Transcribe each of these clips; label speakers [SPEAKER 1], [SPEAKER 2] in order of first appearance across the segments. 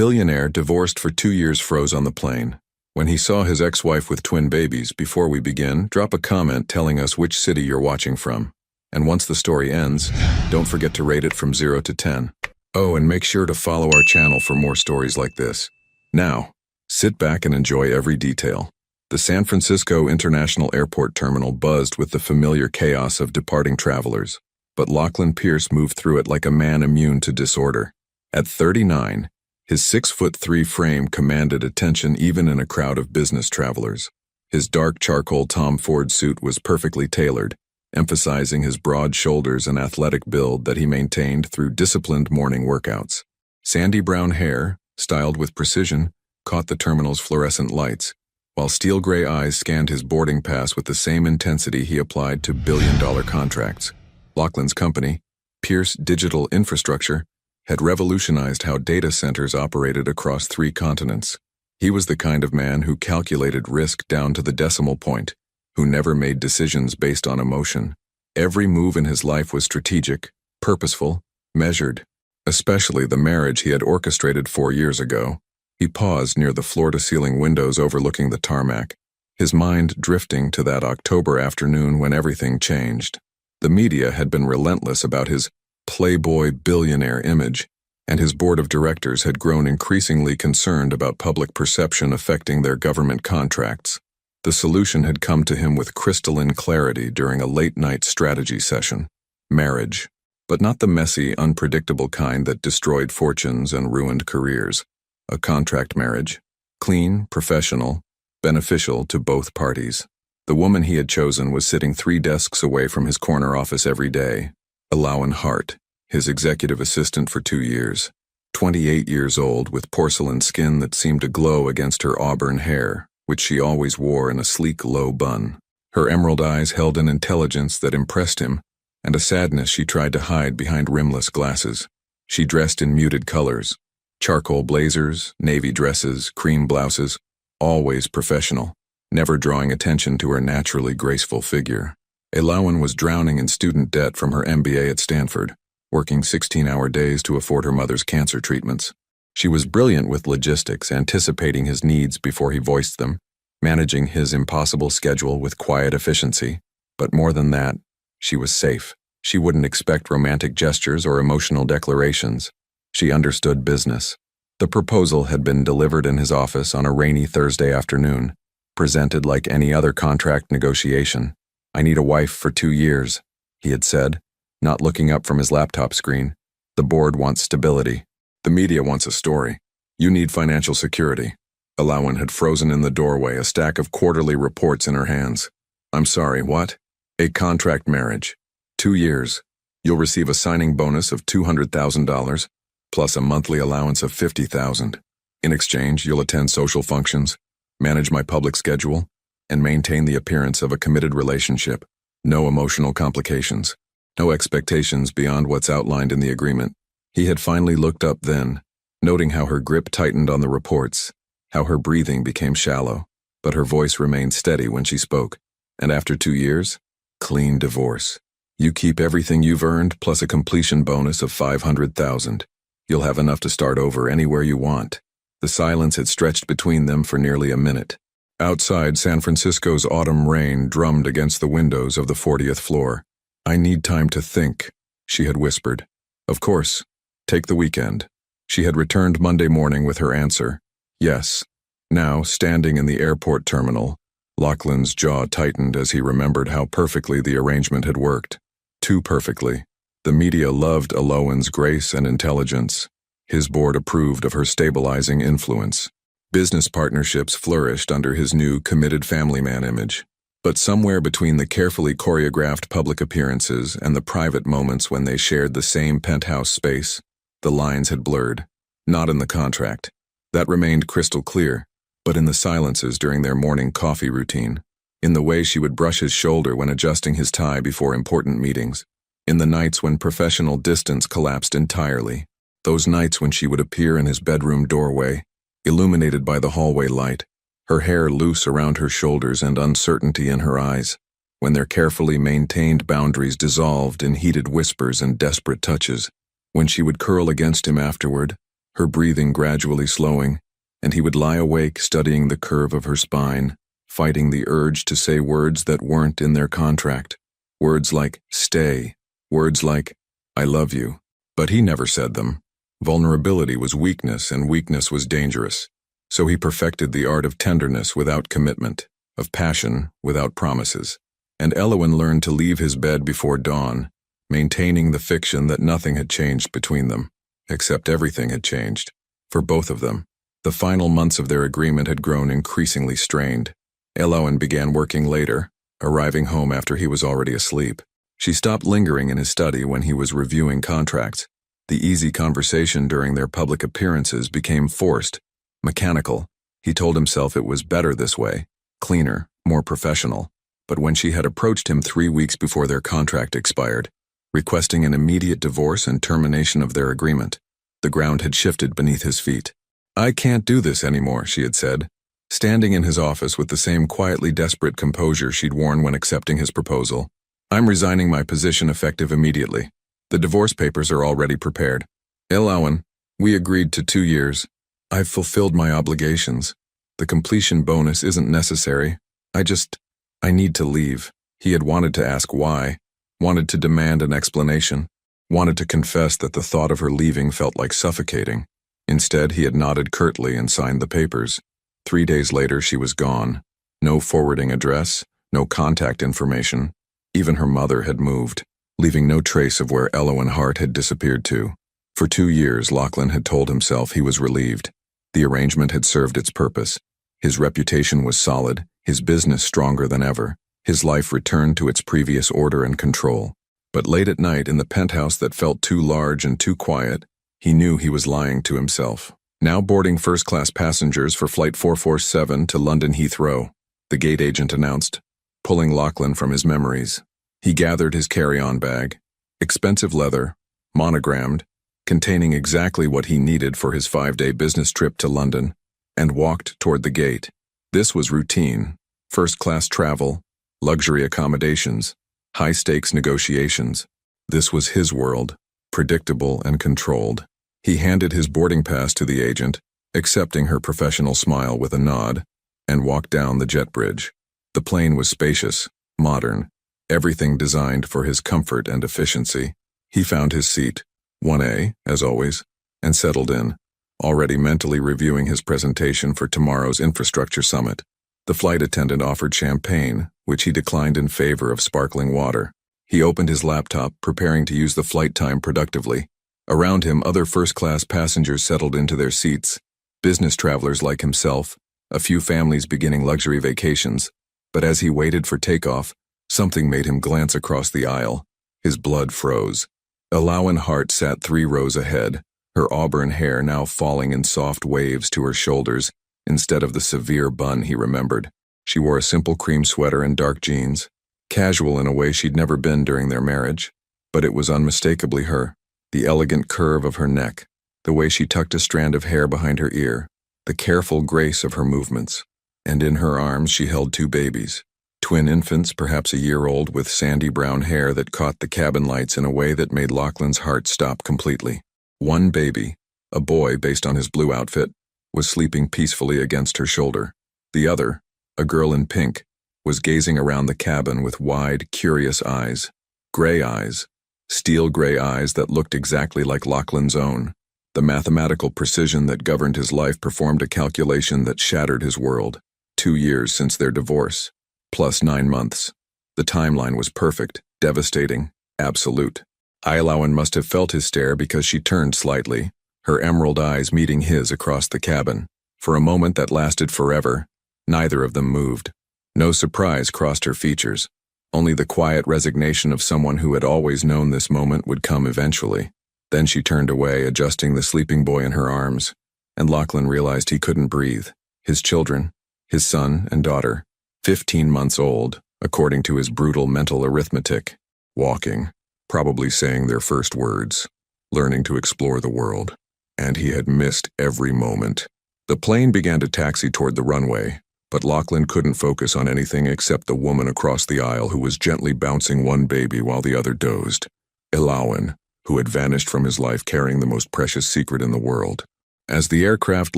[SPEAKER 1] Billionaire, divorced for 2 years, froze on the plane. When he saw his ex-wife with twin babies, before we begin, drop a comment telling us which city you're watching from. And once the story ends, don't forget to rate it from 0 to 10. Oh, and make sure to follow our channel for more stories like this. Now, sit back and enjoy every detail. The San Francisco International Airport terminal buzzed with the familiar chaos of departing travelers, but Lachlan Pierce moved through it like a man immune to disorder. At 39, his 6'3" frame commanded attention even in a crowd of business travelers. His dark charcoal Tom Ford suit was perfectly tailored, emphasizing his broad shoulders and athletic build that he maintained through disciplined morning workouts. Sandy brown hair, styled with precision, caught the terminal's fluorescent lights, while steel gray eyes scanned his boarding pass with the same intensity he applied to billion-dollar contracts. Lachlan's company, Pierce Digital Infrastructure, had revolutionized how data centers operated across 3 continents. He was the kind of man who calculated risk down to the decimal point, who never made decisions based on emotion. Every move in his life was strategic, purposeful, measured, especially the marriage he had orchestrated 4 years ago. He paused near the floor-to-ceiling windows overlooking the tarmac, his mind drifting to that October afternoon when everything changed. The media had been relentless about his playboy billionaire image, and his board of directors had grown increasingly concerned about public perception affecting their government contracts. The solution had come to him with crystalline clarity during a late-night strategy session: marriage. But not the messy, unpredictable kind that destroyed fortunes and ruined careers. A contract marriage, clean, professional, beneficial to both parties. The woman he had chosen was sitting 3 desks away from his corner office every day. Alawan Hart, his executive assistant for 2 years, 28 years old with porcelain skin that seemed to glow against her auburn hair, which she always wore in a sleek, low bun. Her emerald eyes held an intelligence that impressed him, and a sadness she tried to hide behind rimless glasses. She dressed in muted colors: charcoal blazers, navy dresses, cream blouses, always professional, never drawing attention to her naturally graceful figure. Alawan was drowning in student debt from her MBA at Stanford, working 16-hour days to afford her mother's cancer treatments. She was brilliant with logistics, anticipating his needs before he voiced them, managing his impossible schedule with quiet efficiency. But more than that, she was safe. She wouldn't expect romantic gestures or emotional declarations. She understood business. The proposal had been delivered in his office on a rainy Thursday afternoon, presented like any other contract negotiation. "I need a wife for 2 years," he had said, not looking up from his laptop screen. "The board wants stability. The media wants a story. You need financial security." Alawan had frozen in the doorway, a stack of quarterly reports in her hands. "I'm sorry, what?" "A contract marriage. 2 years. You'll receive a signing bonus of $200,000, plus a monthly allowance of $50,000. In exchange, you'll attend social functions, manage my public schedule, and maintain the appearance of a committed relationship. No emotional complications. No expectations beyond what's outlined in the agreement." He had finally looked up then, noting how her grip tightened on the reports, how her breathing became shallow, but her voice remained steady when she spoke. "And after 2 years, clean divorce. You keep everything you've earned plus a completion bonus of $500,000. You'll have enough to start over anywhere you want." The silence had stretched between them for nearly a minute. Outside, San Francisco's autumn rain drummed against the windows of the 40th floor. "I need time to think," she had whispered. "Of course. Take the weekend." She had returned Monday morning with her answer: yes. Now, standing in the airport terminal, Lachlan's jaw tightened as he remembered how perfectly the arrangement had worked. Too perfectly. The media loved Alawan's grace and intelligence. His board approved of her stabilizing influence. Business partnerships flourished under his new committed family man image. But somewhere between the carefully choreographed public appearances and the private moments when they shared the same penthouse space, the lines had blurred. Not in the contract. That remained crystal clear, but in the silences during their morning coffee routine, in the way she would brush his shoulder when adjusting his tie before important meetings, in the nights when professional distance collapsed entirely, those nights when she would appear in his bedroom doorway, illuminated by the hallway light, her hair loose around her shoulders and uncertainty in her eyes, when their carefully maintained boundaries dissolved in heated whispers and desperate touches, when she would curl against him afterward, her breathing gradually slowing, and he would lie awake studying the curve of her spine, fighting the urge to say words that weren't in their contract. Words like, stay. Words like, I love you. But he never said them. Vulnerability was weakness, and weakness was dangerous. So he perfected the art of tenderness without commitment, of passion without promises. And Elowen learned to leave his bed before dawn, maintaining the fiction that nothing had changed between them, except everything had changed, for both of them. The final months of their agreement had grown increasingly strained. Elowen began working later, arriving home after he was already asleep. She stopped lingering in his study when he was reviewing contracts. The easy conversation during their public appearances became forced, mechanical. He told himself it was better this way, cleaner, more professional. But when she had approached him 3 weeks before their contract expired, requesting an immediate divorce and termination of their agreement, the ground had shifted beneath his feet. I can't do this anymore, she had said, standing in his office with the same quietly desperate composure she'd worn when accepting his proposal. I'm resigning my position effective immediately. The divorce papers are already prepared. Elowen, we agreed to 2 years. I've fulfilled my obligations. The completion bonus isn't necessary. I need to leave. He had wanted to ask why, wanted to demand an explanation, wanted to confess that the thought of her leaving felt like suffocating. Instead, he had nodded curtly and signed the papers. 3 days later, she was gone. No forwarding address, no contact information. Even her mother had moved, leaving no trace of where Elowen Hart had disappeared to. For 2 years, Lachlan had told himself he was relieved. The arrangement had served its purpose. His reputation was solid, his business stronger than ever. His life returned to its previous order and control. But late at night, in the penthouse that felt too large and too quiet, he knew he was lying to himself. Now boarding first-class passengers for Flight 447 to London Heathrow, the gate agent announced, pulling Lachlan from his memories. He gathered his carry-on bag, expensive leather, monogrammed, containing exactly what he needed for his 5-day business trip to London, and walked toward the gate. This was routine, first-class travel, luxury accommodations, high-stakes negotiations. This was his world, predictable and controlled. He handed his boarding pass to the agent, accepting her professional smile with a nod, and walked down the jet bridge. The plane was spacious, modern, everything designed for his comfort and efficiency. He found his seat, 1A, as always, and settled in, already mentally reviewing his presentation for tomorrow's infrastructure summit. The flight attendant offered champagne, which he declined in favor of sparkling water. He opened his laptop, preparing to use the flight time productively. Around him, other first-class passengers settled into their seats, business travelers like himself, a few families beginning luxury vacations. But as he waited for takeoff, something made him glance across the aisle. His blood froze. Elowen Hart sat 3 rows ahead, her auburn hair now falling in soft waves to her shoulders, instead of the severe bun he remembered. She wore a simple cream sweater and dark jeans, casual in a way she'd never been during their marriage. But it was unmistakably her. The elegant curve of her neck, the way she tucked a strand of hair behind her ear, the careful grace of her movements. And in her arms she held 2 babies, twin infants perhaps a year old with sandy brown hair that caught the cabin lights in a way that made Lachlan's heart stop completely. One baby, a boy based on his blue outfit, was sleeping peacefully against her shoulder. The other, a girl in pink, was gazing around the cabin with wide, curious eyes. Gray eyes, steel gray eyes that looked exactly like Lachlan's own. The mathematical precision that governed his life performed a calculation that shattered his world. 2 years since their divorce, plus 9 months. The timeline was perfect, devastating, absolute. Elowen must have felt his stare because she turned slightly, her emerald eyes meeting his across the cabin. For a moment that lasted forever, neither of them moved. No surprise crossed her features, only the quiet resignation of someone who had always known this moment would come eventually. Then she turned away, adjusting the sleeping boy in her arms, and Lachlan realized he couldn't breathe. His children, his son and daughter, 15 months old, according to his brutal mental arithmetic, walking, probably saying their first words, learning to explore the world. And he had missed every moment. The plane began to taxi toward the runway, but Lachlan couldn't focus on anything except the woman across the aisle who was gently bouncing one baby while the other dozed. Elowen, who had vanished from his life carrying the most precious secret in the world. As the aircraft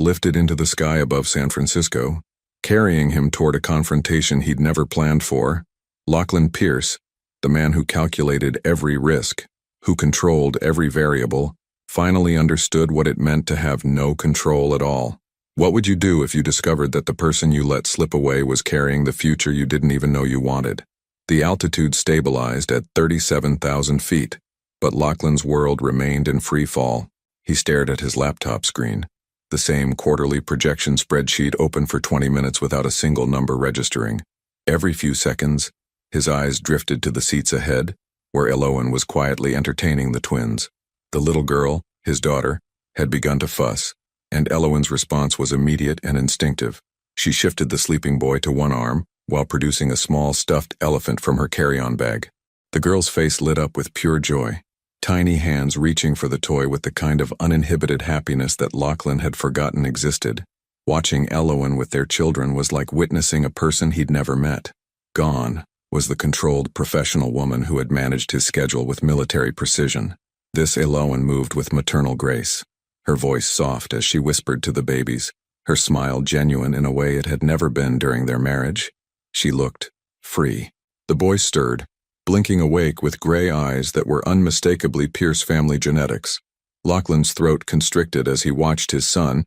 [SPEAKER 1] lifted into the sky above San Francisco, carrying him toward a confrontation he'd never planned for, Lachlan Pierce, the man who calculated every risk, who controlled every variable, finally understood what it meant to have no control at all. What would you do if you discovered that the person you let slip away was carrying the future you didn't even know you wanted? The altitude stabilized at 37,000 feet, but Lachlan's world remained in free fall. He stared at his laptop screen, the same quarterly projection spreadsheet open for 20 minutes without a single number registering. Every few seconds, his eyes drifted to the seats ahead, where Elowen was quietly entertaining the twins. The little girl, his daughter, had begun to fuss, and Elowen's response was immediate and instinctive. She shifted the sleeping boy to one arm, while producing a small stuffed elephant from her carry-on bag. The girl's face lit up with pure joy, tiny hands reaching for the toy with the kind of uninhibited happiness that Lachlan had forgotten existed. Watching Elowen with their children was like witnessing a person he'd never met. Gone was the controlled professional woman who had managed his schedule with military precision. This Elowen moved with maternal grace, her voice soft as she whispered to the babies, her smile genuine in a way it had never been during their marriage. She looked free. The boy stirred, blinking awake with gray eyes that were unmistakably Pierce family genetics. Lachlan's throat constricted as he watched his son,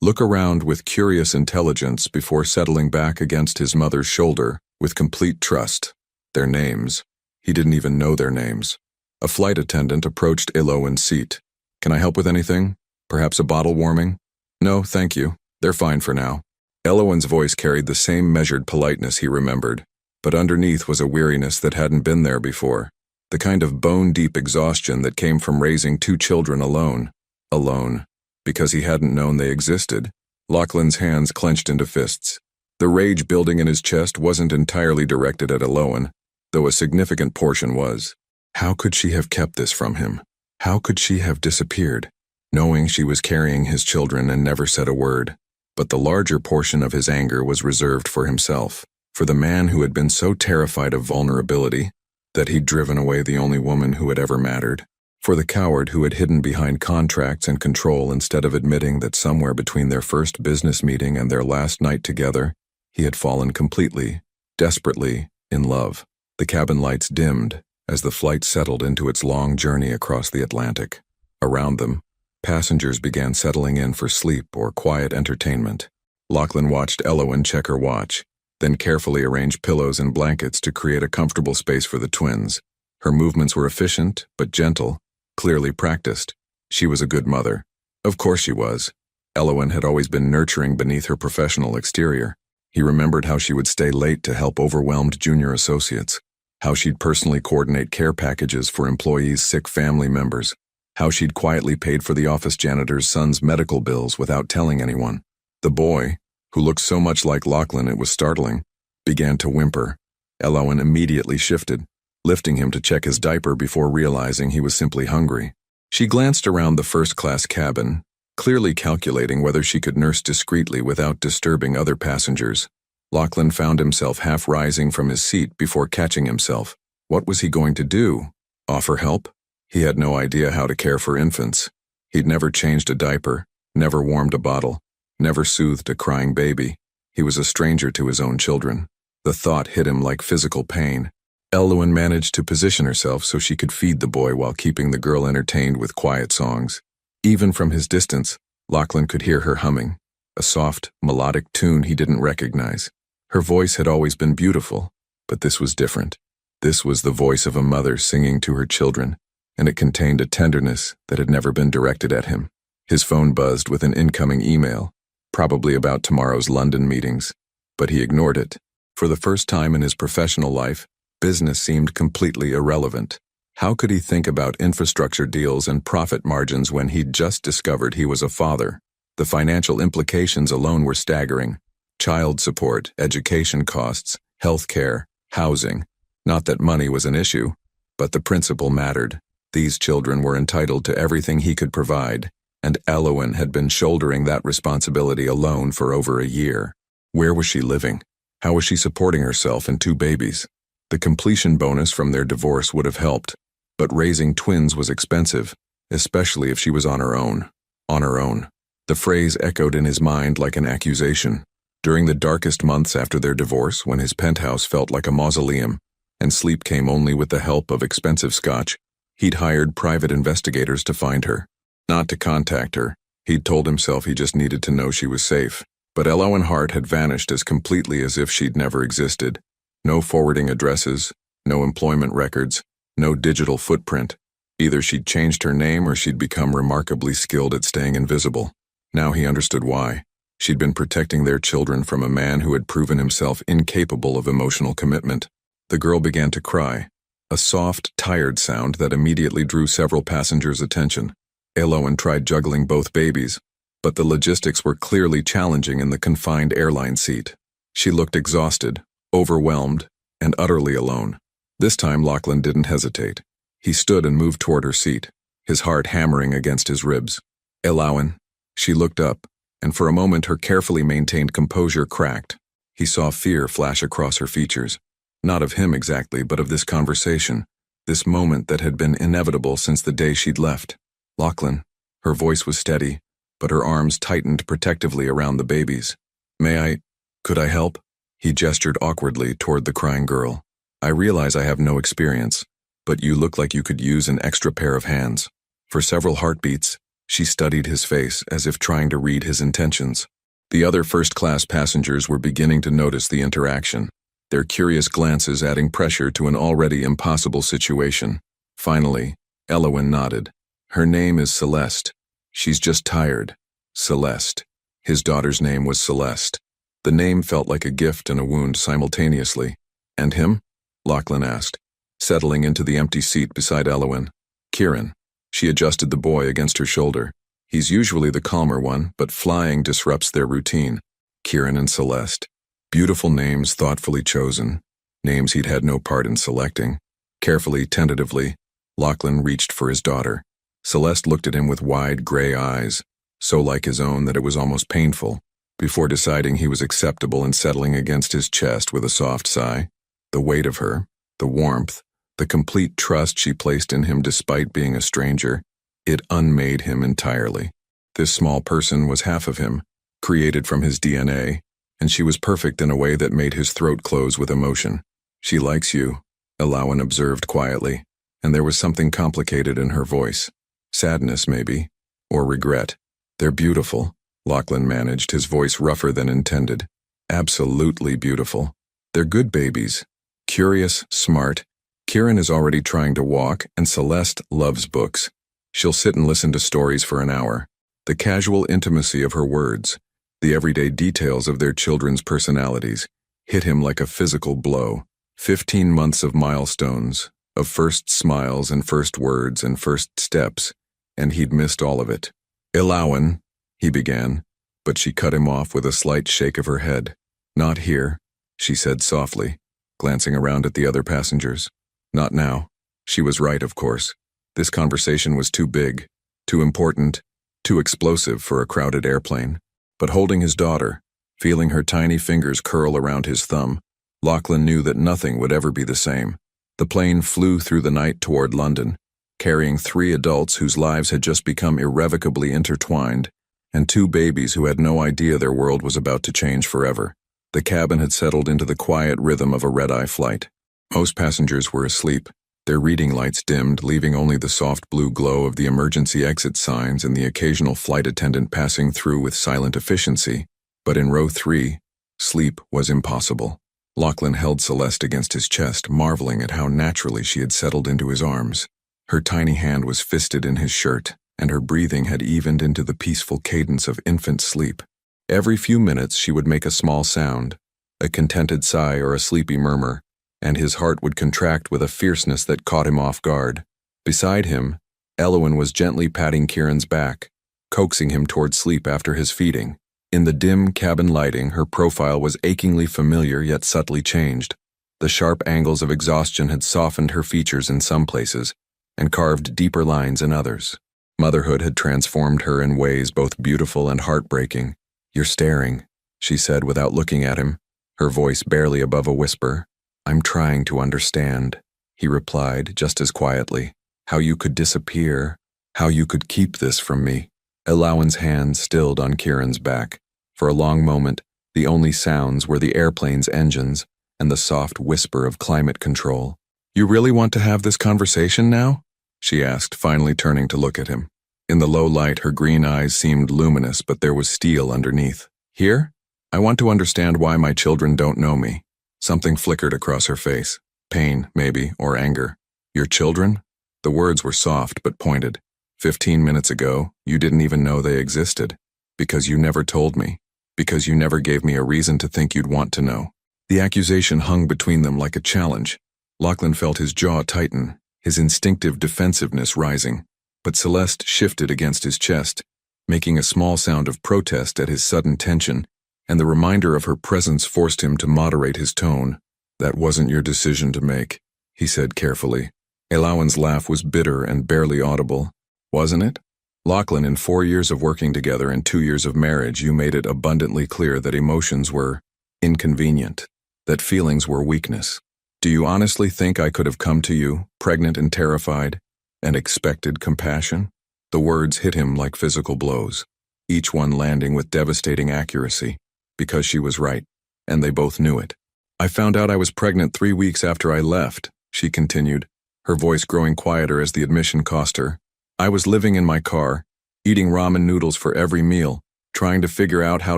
[SPEAKER 1] look around with curious intelligence before settling back against his mother's shoulder with complete trust. Their names. He didn't even know their names. A flight attendant approached Elowen's seat. "Can I help with anything? Perhaps a bottle warming?" "No, thank you. They're fine for now." Elowen's voice carried the same measured politeness he remembered, but underneath was a weariness that hadn't been there before, the kind of bone-deep exhaustion that came from raising two children alone. Alone. Because he hadn't known they existed. Lachlan's hands clenched into fists. The rage building in his chest wasn't entirely directed at Elowen, though a significant portion was. How could she have kept this from him? How could she have disappeared, knowing she was carrying his children and never said a word? But the larger portion of his anger was reserved for himself, for the man who had been so terrified of vulnerability that he'd driven away the only woman who had ever mattered, for the coward who had hidden behind contracts and control instead of admitting that somewhere between their first business meeting and their last night together, he had fallen completely, desperately, in love. The cabin lights dimmed as the flight settled into its long journey across the Atlantic. Around them, passengers began settling in for sleep or quiet entertainment. Lachlan watched Elowen check her watch, then carefully arrange pillows and blankets to create a comfortable space for the twins. Her movements were efficient, but gentle, clearly practiced. She was a good mother. Of course she was. Elowen had always been nurturing beneath her professional exterior. He remembered how she would stay late to help overwhelmed junior associates, how she'd personally coordinate care packages for employees' sick family members, how she'd quietly paid for the office janitor's son's medical bills without telling anyone. The boy, who looked so much like Lachlan it was startling, began to whimper. Elowen immediately shifted, lifting him to check his diaper before realizing he was simply hungry. She glanced around the first-class cabin, clearly calculating whether she could nurse discreetly without disturbing other passengers. Lachlan found himself half rising from his seat before catching himself. What was he going to do? Offer help? He had no idea how to care for infants. He'd never changed a diaper, never warmed a bottle, never soothed a crying baby. He was a stranger to his own children. The thought hit him like physical pain. Elowen managed to position herself so she could feed the boy while keeping the girl entertained with quiet songs. Even from his distance, Lachlan could hear her humming, a soft, melodic tune he didn't recognize. Her voice had always been beautiful, but this was different. This was the voice of a mother singing to her children, and it contained a tenderness that had never been directed at him. His phone buzzed with an incoming email, probably about tomorrow's London meetings, but he ignored it. For the first time in his professional life, business seemed completely irrelevant. How could he think about infrastructure deals and profit margins when he'd just discovered he was a father? The financial implications alone were staggering. Child support, education costs, health care, housing. Not that money was an issue, but the principle mattered. These children were entitled to everything he could provide, and Elowen had been shouldering that responsibility alone for over a year. Where was she living? How was she supporting herself and two babies? The completion bonus from their divorce would have helped, but raising twins was expensive, especially if she was on her own. On her own. The phrase echoed in his mind like an accusation. During the darkest months after their divorce, when his penthouse felt like a mausoleum, and sleep came only with the help of expensive scotch, he'd hired private investigators to find her. Not to contact her. He'd told himself he just needed to know she was safe. But Elowen Hart had vanished as completely as if she'd never existed. No forwarding addresses, no employment records, no digital footprint. Either she'd changed her name or she'd become remarkably skilled at staying invisible. Now he understood why. She'd been protecting their children from a man who had proven himself incapable of emotional commitment. The girl began to cry, a soft, tired sound that immediately drew several passengers' attention. Elowen tried juggling both babies, but the logistics were clearly challenging in the confined airline seat. She looked exhausted, overwhelmed, and utterly alone. This time Lachlan didn't hesitate. He stood and moved toward her seat, his heart hammering against his ribs. Elowen. She looked up, and for a moment her carefully maintained composure cracked. He saw fear flash across her features. Not of him exactly, but of this conversation, this moment that had been inevitable since the day she'd left. Lachlan. Her voice was steady, but her arms tightened protectively around the babies. Could I help? He gestured awkwardly toward the crying girl. I realize I have no experience, but you look like you could use an extra pair of hands. For several heartbeats, she studied his face as if trying to read his intentions. The other first-class passengers were beginning to notice the interaction, their curious glances adding pressure to an already impossible situation. Finally, Elowen nodded. Her name is Celeste. She's just tired. Celeste. His daughter's name was Celeste. The name felt like a gift and a wound simultaneously. And him? Lachlan asked, settling into the empty seat beside Elowen. Kieran. She adjusted the boy against her shoulder. He's usually the calmer one, but flying disrupts their routine. Kieran and Celeste. Beautiful names thoughtfully chosen. Names he'd had no part in selecting. Carefully, tentatively, Lachlan reached for his daughter. Celeste looked at him with wide gray eyes, so like his own that it was almost painful, before deciding he was acceptable and settling against his chest with a soft sigh. The weight of her, the warmth, the complete trust she placed in him despite being a stranger, it unmade him entirely. This small person was half of him, created from his DNA, and she was perfect in a way that made his throat close with emotion. She likes you, Elowen observed quietly, and there was something complicated in her voice. Sadness, maybe, or regret. They're beautiful, Lachlan managed, his voice rougher than intended. Absolutely beautiful. They're good babies. Curious, smart. Kieran is already trying to walk, and Celeste loves books. She'll sit and listen to stories for an hour. The casual intimacy of her words, the everyday details of their children's personalities, hit him like a physical blow. 15 months of milestones, of first smiles and first words and first steps, and he'd missed all of it. Elowen, he began, but she cut him off with a slight shake of her head. Not here, she said softly, glancing around at the other passengers. Not now. She was right, of course. This conversation was too big, too important, too explosive for a crowded airplane. But holding his daughter, feeling her tiny fingers curl around his thumb, Lachlan knew that nothing would ever be the same. The plane flew through the night toward London, carrying 3 adults whose lives had just become irrevocably intertwined, and 2 babies who had no idea their world was about to change forever. The cabin had settled into the quiet rhythm of a red-eye flight. Most passengers were asleep, their reading lights dimmed, leaving only the soft blue glow of the emergency exit signs and the occasional flight attendant passing through with silent efficiency. But in row 3, sleep was impossible. Lachlan held Celeste against his chest, marveling at how naturally she had settled into his arms. Her tiny hand was fisted in his shirt, and her breathing had evened into the peaceful cadence of infant sleep. Every few minutes she would make a small sound, a contented sigh or a sleepy murmur, and his heart would contract with a fierceness that caught him off guard. Beside him, Elowen was gently patting Kieran's back, coaxing him toward sleep after his feeding. In the dim cabin lighting, her profile was achingly familiar yet subtly changed. The sharp angles of exhaustion had softened her features in some places, and carved deeper lines in others. Motherhood had transformed her in ways both beautiful and heartbreaking. "You're staring," she said without looking at him, her voice barely above a whisper. "I'm trying to understand," he replied just as quietly. "How you could disappear, how you could keep this from me." Elawan's hand stilled on Kieran's back. For a long moment, the only sounds were the airplane's engines and the soft whisper of climate control. "You really want to have this conversation now?" she asked, finally turning to look at him. In the low light, her green eyes seemed luminous, but there was steel underneath. "Here? I want to understand why my children don't know me." Something flickered across her face. Pain, maybe, or anger. "Your children?" The words were soft but pointed. 15 minutes ago, you didn't even know they existed. Because you never told me. Because you never gave me a reason to think you'd want to know." The accusation hung between them like a challenge. Lachlan felt his jaw tighten, his instinctive defensiveness rising. But Celeste shifted against his chest, making a small sound of protest at his sudden tension, and the reminder of her presence forced him to moderate his tone. "That wasn't your decision to make," he said carefully. Elawan's laugh was bitter and barely audible. "Wasn't it? Lachlan, in 4 years of working together and 2 years of marriage, you made it abundantly clear that emotions were inconvenient, that feelings were weakness. Do you honestly think I could have come to you, pregnant and terrified, and expected compassion?" The words hit him like physical blows, each one landing with devastating accuracy, because she was right, and they both knew it. "I found out I was pregnant 3 weeks after I left," she continued, her voice growing quieter as the admission cost her. "I was living in my car, eating ramen noodles for every meal, trying to figure out how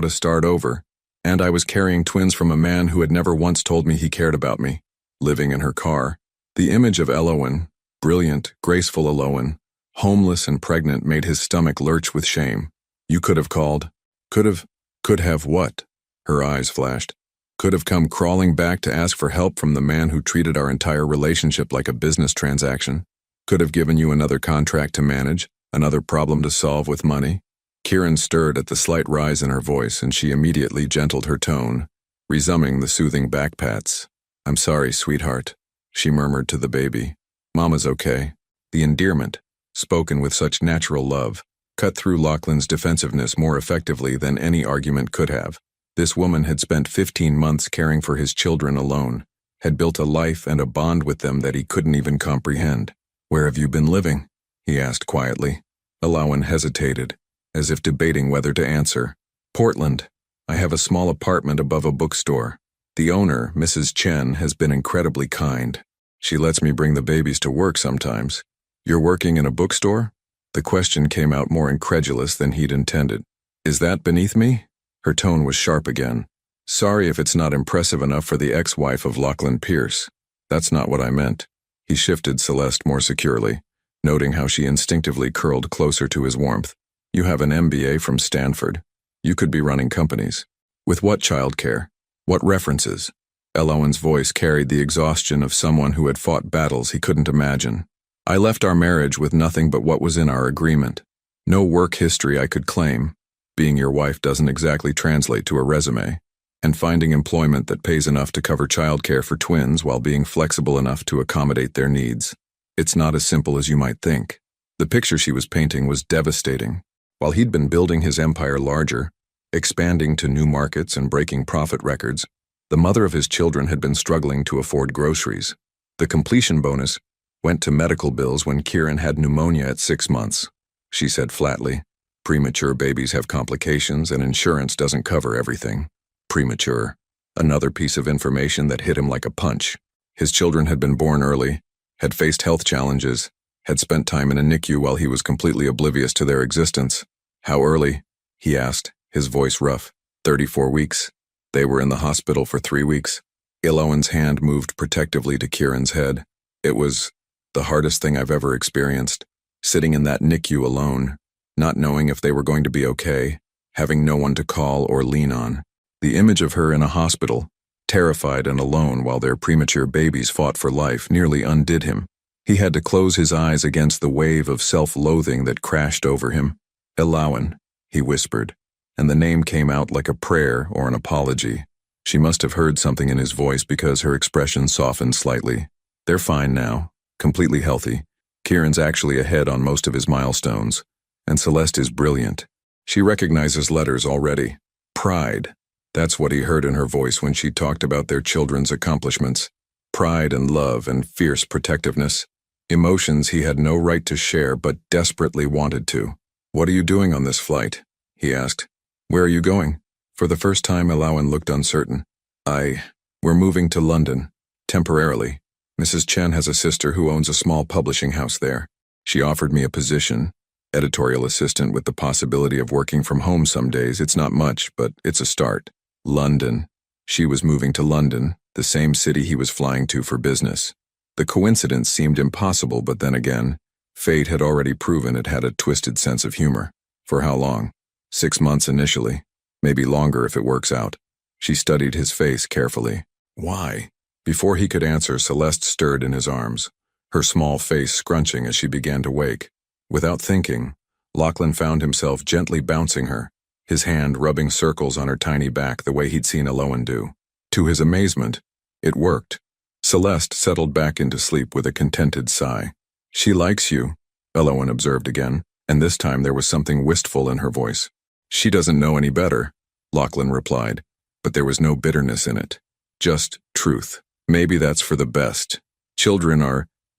[SPEAKER 1] to start over, and I was carrying twins from a man who had never once told me he cared about me." Living in her car. The image of Elawan, brilliant, graceful Elawan, homeless and pregnant, made his stomach lurch with shame. "You could have called. Could have what?" Her eyes flashed. "Could have come crawling back to ask for help from the man who treated our entire relationship like a business transaction. Could have given you another contract to manage, another problem to solve with money." Kieran stirred at the slight rise in her voice, and she immediately gentled her tone, resuming the soothing back pats. "I'm sorry, sweetheart," she murmured to the baby. "Mama's okay." The endearment, spoken with such natural love, cut through Lachlan's defensiveness more effectively than any argument could have. This woman had spent 15 months caring for his children alone, had built a life and a bond with them that he couldn't even comprehend. "Where have you been living?" he asked quietly. Elawan hesitated, as if debating whether to answer. "Portland. I have a small apartment above a bookstore. The owner, Mrs. Chen, has been incredibly kind. She lets me bring the babies to work sometimes." "You're working in a bookstore?" The question came out more incredulous than he'd intended. "Is that beneath me?" Her tone was sharp again. "Sorry if it's not impressive enough for the ex-wife of Lachlan Pierce. That's not what I meant." He shifted Celeste more securely, noting how she instinctively curled closer to his warmth. "You have an MBA from Stanford. You could be running companies. With what childcare? What references?" Elawan's voice carried the exhaustion of someone who had fought battles he couldn't imagine. "I left our marriage with nothing but what was in our agreement. No work history I could claim. Being your wife doesn't exactly translate to a resume. And finding employment that pays enough to cover childcare for twins while being flexible enough to accommodate their needs. It's not as simple as you might think." The picture she was painting was devastating. While he'd been building his empire larger, expanding to new markets and breaking profit records, the mother of his children had been struggling to afford groceries. The completion bonus went to medical bills when Kieran had pneumonia at 6 months. She said flatly, "Premature babies have complications and insurance doesn't cover everything." Premature. Another piece of information that hit him like a punch. His children had been born early, had faced health challenges, had spent time in a NICU while he was completely oblivious to their existence. "How early?" he asked, his voice rough. 34 weeks. They were in the hospital for 3 weeks. Elawan's hand moved protectively to Kieran's head. "It was the hardest thing I've ever experienced. Sitting in that NICU alone, not knowing if they were going to be okay, having no one to call or lean on. The image of her in a hospital, terrified and alone while their premature babies fought for life, nearly undid him. He had to close his eyes against the wave of self-loathing that crashed over him. "Elawan," he whispered, and the name came out like a prayer or an apology. She must have heard something in his voice because her expression softened slightly. "They're fine now, completely healthy. Kieran's actually ahead on most of his milestones, and Celeste is brilliant. She recognizes letters already. Pride. That's what he heard in her voice when she talked about their children's accomplishments. Pride and love and fierce protectiveness. Emotions he had no right to share but desperately wanted to. "What are you doing on this flight?" he asked. "Where are you going?" For the first time, Alawan looked uncertain. We're moving to London. Temporarily. Mrs. Chen has a sister who owns a small publishing house there. She offered me a position, editorial assistant with the possibility of working from home some days. It's not much, but it's a start. London. She was moving to London, the same city he was flying to for business. The coincidence seemed impossible, but then again, fate had already proven it had a twisted sense of humor. For how long? 6 months initially. Maybe longer if it works out. She studied his face carefully. Why? Before he could answer, Celeste stirred in his arms, her small face scrunching as she began to wake. Without thinking, Lachlan found himself gently bouncing her, his hand rubbing circles on her tiny back the way he'd seen Aloan do. To his amazement, it worked. Celeste settled back into sleep with a contented sigh. "She likes you," Aloan observed again, and this time there was something wistful in her voice. "She doesn't know any better," Lachlan replied, but there was no bitterness in it. Just truth. Maybe that's for the best.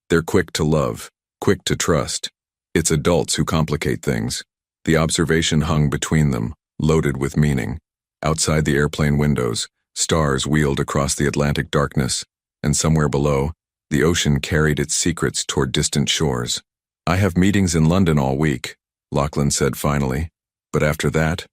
[SPEAKER 1] They're quick to love, quick to trust. It's adults who complicate things. The observation hung between them, loaded with meaning. Outside the airplane windows, stars wheeled across the Atlantic darkness, and somewhere below, the ocean carried its secrets toward distant shores. "I have meetings in London all week," Lachlan said finally. "But after that,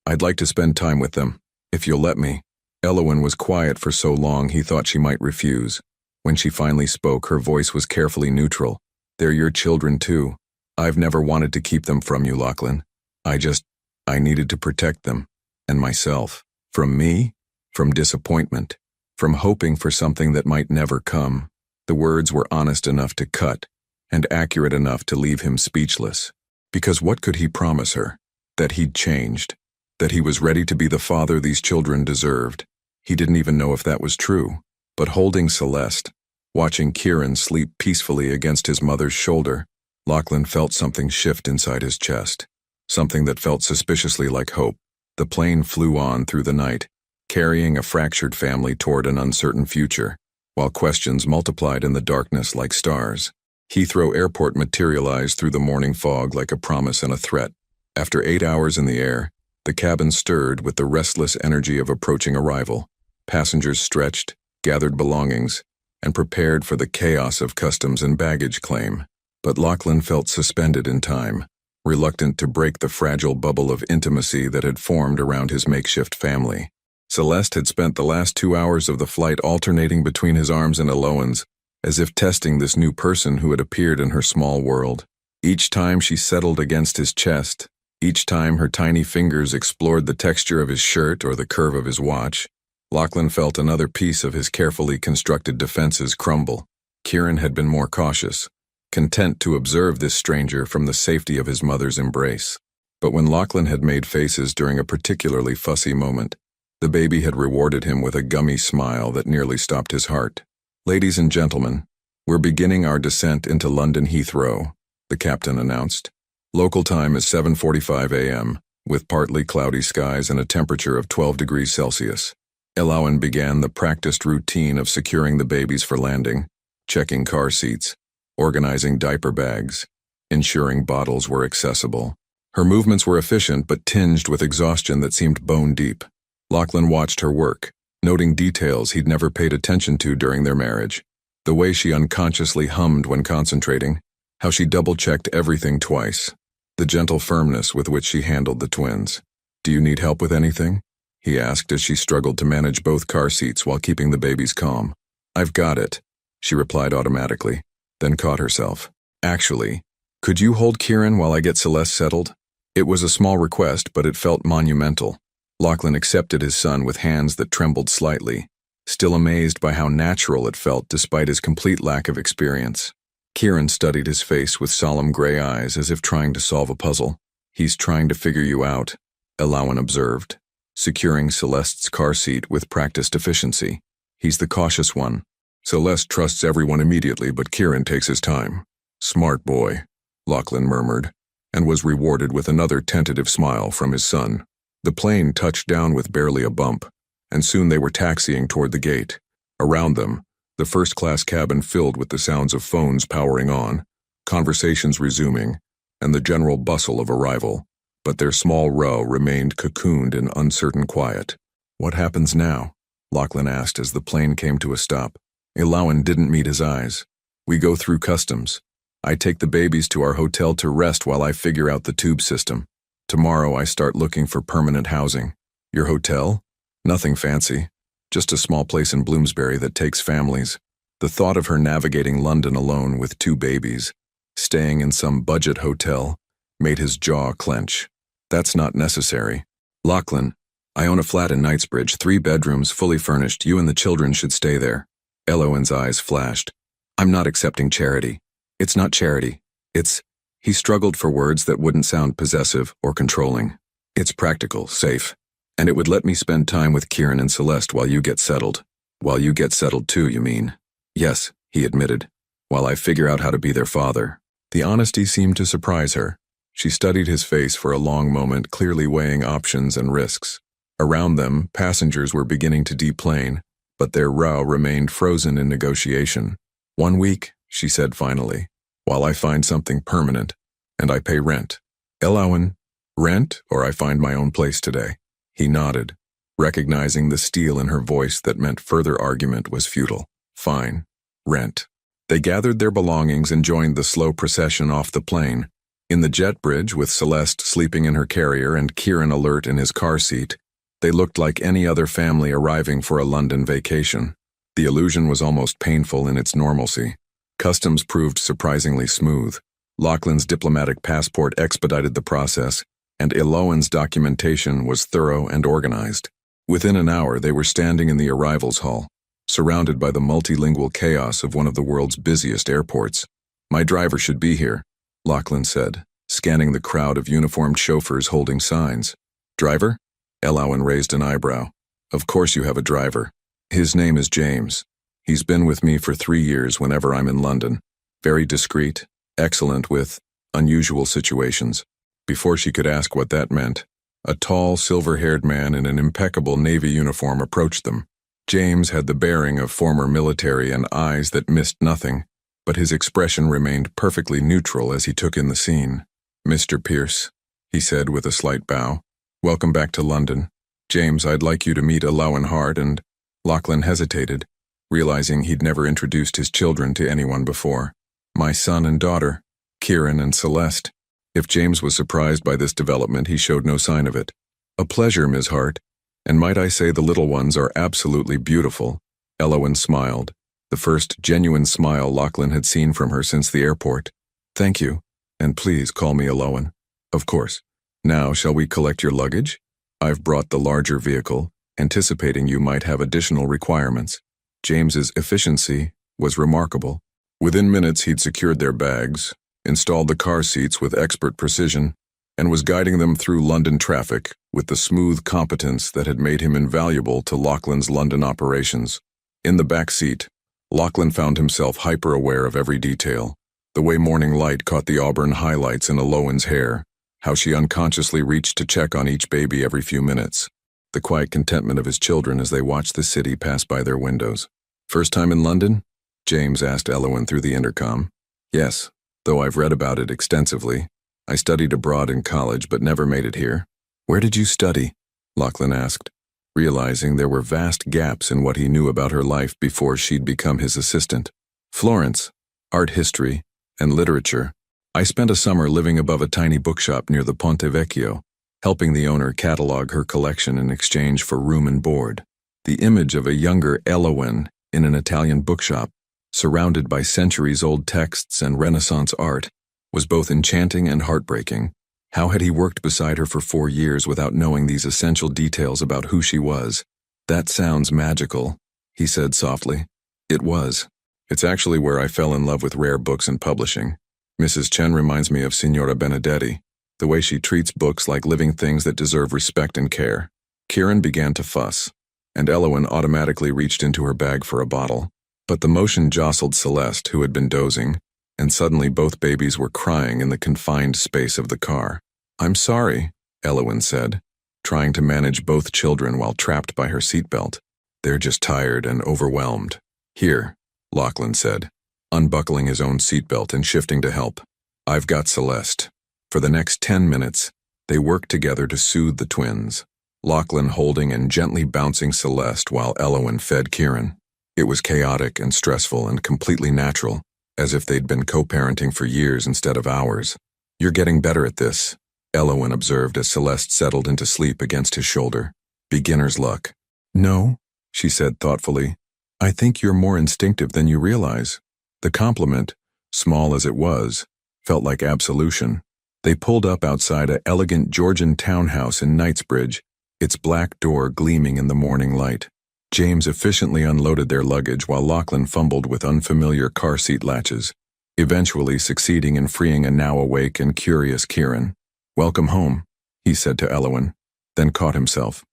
[SPEAKER 1] I'd like to spend time with them, if you'll let me." Elowen was quiet for so long he thought she might refuse. When she finally spoke, her voice was carefully neutral. "They're your children too. I've never wanted to keep them from you, Lachlan. I needed to protect them. And myself. From me? From disappointment. From hoping for something that might never come." The words were honest enough to cut, and accurate enough to leave him speechless. Because what could he promise her? That he'd changed. That he was ready to be the father these children deserved. He didn't even know if that was true. But holding Celeste, watching Kieran sleep peacefully against his mother's shoulder, Lachlan felt something shift inside his chest. Something that felt suspiciously like hope. The plane flew on through the night, carrying a fractured family toward an uncertain future, while questions multiplied in the darkness like stars. Heathrow Airport materialized through the morning fog like a promise and a threat. After 8 hours in the air, the cabin stirred with the restless energy of approaching arrival. Passengers stretched, gathered belongings, and prepared for the chaos of customs and baggage claim. But Lachlan felt suspended in time, reluctant to break the fragile bubble of intimacy that had formed around his makeshift family. Celeste had spent the last 2 hours of the flight alternating between his arms and Aloan's, as if testing this new person who had appeared in her small world. Each time she settled against his chest, each time her tiny fingers explored the texture of his shirt or the curve of his watch, Lachlan felt another piece of his carefully constructed defenses crumble. Kieran had been more cautious, content to observe this stranger from the safety of his mother's embrace. But when Lachlan had made faces during a particularly fussy moment, the baby had rewarded him with a gummy smile that nearly stopped his heart. "Ladies and gentlemen, we're beginning our descent into London Heathrow," the captain announced. "Local time is 7:45 a.m., with partly cloudy skies and a temperature of 12 degrees Celsius. Aloan began the practiced routine of securing the babies for landing, checking car seats, organizing diaper bags, ensuring bottles were accessible. Her movements were efficient but tinged with exhaustion that seemed bone deep. Lachlan watched her work, noting details he'd never paid attention to during their marriage. The way she unconsciously hummed when concentrating, how she double-checked everything twice, the gentle firmness with which she handled the twins. "Do you need help with anything?" he asked as she struggled to manage both car seats while keeping the babies calm. "I've got it," she replied automatically, then caught herself. "Actually, could you hold Kieran while I get Celeste settled?" It was a small request, but it felt monumental. Lachlan accepted his son with hands that trembled slightly, still amazed by how natural it felt despite his complete lack of experience. Kieran studied his face with solemn gray eyes as if trying to solve a puzzle. "He's trying to figure you out," Aloan observed, securing Celeste's car seat with practiced efficiency. "He's the cautious one. Celeste trusts everyone immediately, but Kieran takes his time." "Smart boy," Lachlan murmured, and was rewarded with another tentative smile from his son. The plane touched down with barely a bump, and soon they were taxiing toward the gate. Around them, the first-class cabin filled with the sounds of phones powering on, conversations resuming, and the general bustle of arrival, but their small row remained cocooned in uncertain quiet. "What happens now?" Lachlan asked as the plane came to a stop. Ilawan didn't meet his eyes. "We go through customs. I take the babies to our hotel to rest while I figure out the tube system. Tomorrow I start looking for permanent housing." "Your hotel?" "Nothing fancy. Just a small place in Bloomsbury that takes families." The thought of her navigating London alone with 2 babies, staying in some budget hotel, made his jaw clench. "That's not necessary." "Lachlan, I own a flat in Knightsbridge, 3 bedrooms, fully furnished. You and the children should stay there." Elowen's eyes flashed. "I'm not accepting charity." "It's not charity. It's—" He struggled for words that wouldn't sound possessive or controlling. "It's practical, safe. And it would let me spend time with Kieran and Celeste while you get settled." "While you get settled too, you mean?" "Yes," he admitted, "while I figure out how to be their father." The honesty seemed to surprise her. She studied his face for a long moment, clearly weighing options and risks. Around them, passengers were beginning to deplane, but their row remained frozen in negotiation. "1 week," she said finally, "while I find something permanent, and I pay rent." "Ilawan, rent, or I find my own place today?" He nodded, recognizing the steel in her voice that meant further argument was futile. "Fine. Rent." They gathered their belongings and joined the slow procession off the plane. In the jet bridge, with Celeste sleeping in her carrier and Kieran alert in his car seat, they looked like any other family arriving for a London vacation. The illusion was almost painful in its normalcy. Customs proved surprisingly smooth. Lachlan's diplomatic passport expedited the process, and Ilawan's documentation was thorough and organized. Within an hour, they were standing in the arrivals hall, surrounded by the multilingual chaos of one of the world's busiest airports. "My driver should be here," Lachlan said, scanning the crowd of uniformed chauffeurs holding signs. "Driver?" Ilawan raised an eyebrow. "Of course you have a driver. His name is James. He's been with me for 3 years whenever I'm in London. Very discreet, excellent with unusual situations." Before she could ask what that meant, a tall, silver-haired man in an impeccable navy uniform approached them. James had the bearing of former military and eyes that missed nothing, but his expression remained perfectly neutral as he took in the scene. "Mr. Pierce," he said with a slight bow, "welcome back to London. James, I'd like you to meet Ilawan Hart and—" Lachlan hesitated, realizing he'd never introduced his children to anyone before. "My son and daughter, Kieran and Celeste." If James was surprised by this development, he showed no sign of it. "A pleasure, Ms. Hart. And might I say the little ones are absolutely beautiful." Ilawan smiled, the first genuine smile Lachlan had seen from her since the airport. "Thank you, and please call me Ilawan." "Of course. Now, shall we collect your luggage? I've brought the larger vehicle, anticipating you might have additional requirements." James's efficiency was remarkable. Within minutes, he'd secured their bags, installed the car seats with expert precision, and was guiding them through London traffic with the smooth competence that had made him invaluable to Lachlan's London operations. In the back seat, Lachlan found himself hyper-aware of every detail. The way morning light caught the auburn highlights in Ilawan's hair, how she unconsciously reached to check on each baby every few minutes, the quiet contentment of his children as they watched the city pass by their windows. "First time in London?" James asked Ilawan through the intercom. "Yes, though I've read about it extensively. I studied abroad in college but never made it here." "Where did you study?" Lachlan asked, realizing there were vast gaps in what he knew about her life before she'd become his assistant. "Florence, art history, and literature. I spent a summer living above a tiny bookshop near the Ponte Vecchio, helping the owner catalog her collection in exchange for room and board." The image of a younger Ilawan in an Italian bookshop, surrounded by centuries-old texts and Renaissance art, was both enchanting and heartbreaking. How had he worked beside her for 4 years without knowing these essential details about who she was? "That sounds magical," he said softly. "It was. It's actually where I fell in love with rare books and publishing. Mrs. Chen reminds me of Signora Benedetti, the way she treats books like living things that deserve respect and care." Kieran began to fuss, and Ilawan automatically reached into her bag for a bottle. But the motion jostled Celeste, who had been dozing, and suddenly both babies were crying in the confined space of the car. "I'm sorry," Ilawan said, trying to manage both children while trapped by her seatbelt. "They're just tired and overwhelmed." "Here," Lachlan said, unbuckling his own seatbelt and shifting to help. "I've got Celeste. For the next 10 minutes, they worked together to soothe the twins, Lachlan holding and gently bouncing Celeste while Elowen fed Kieran. It was chaotic and stressful and completely natural, as if they'd been co-parenting for years instead of hours. "You're getting better at this," Elowen observed as Celeste settled into sleep against his shoulder. "Beginner's luck." "No," she said thoughtfully. "I think you're more instinctive than you realize." The compliment, small as it was, felt like absolution. They pulled up outside an elegant Georgian townhouse in Knightsbridge, its black door gleaming in the morning light. James efficiently unloaded their luggage while Lachlan fumbled with unfamiliar car seat latches, eventually succeeding in freeing a now awake and curious Kieran. "Welcome home," he said to Elowen, then caught himself.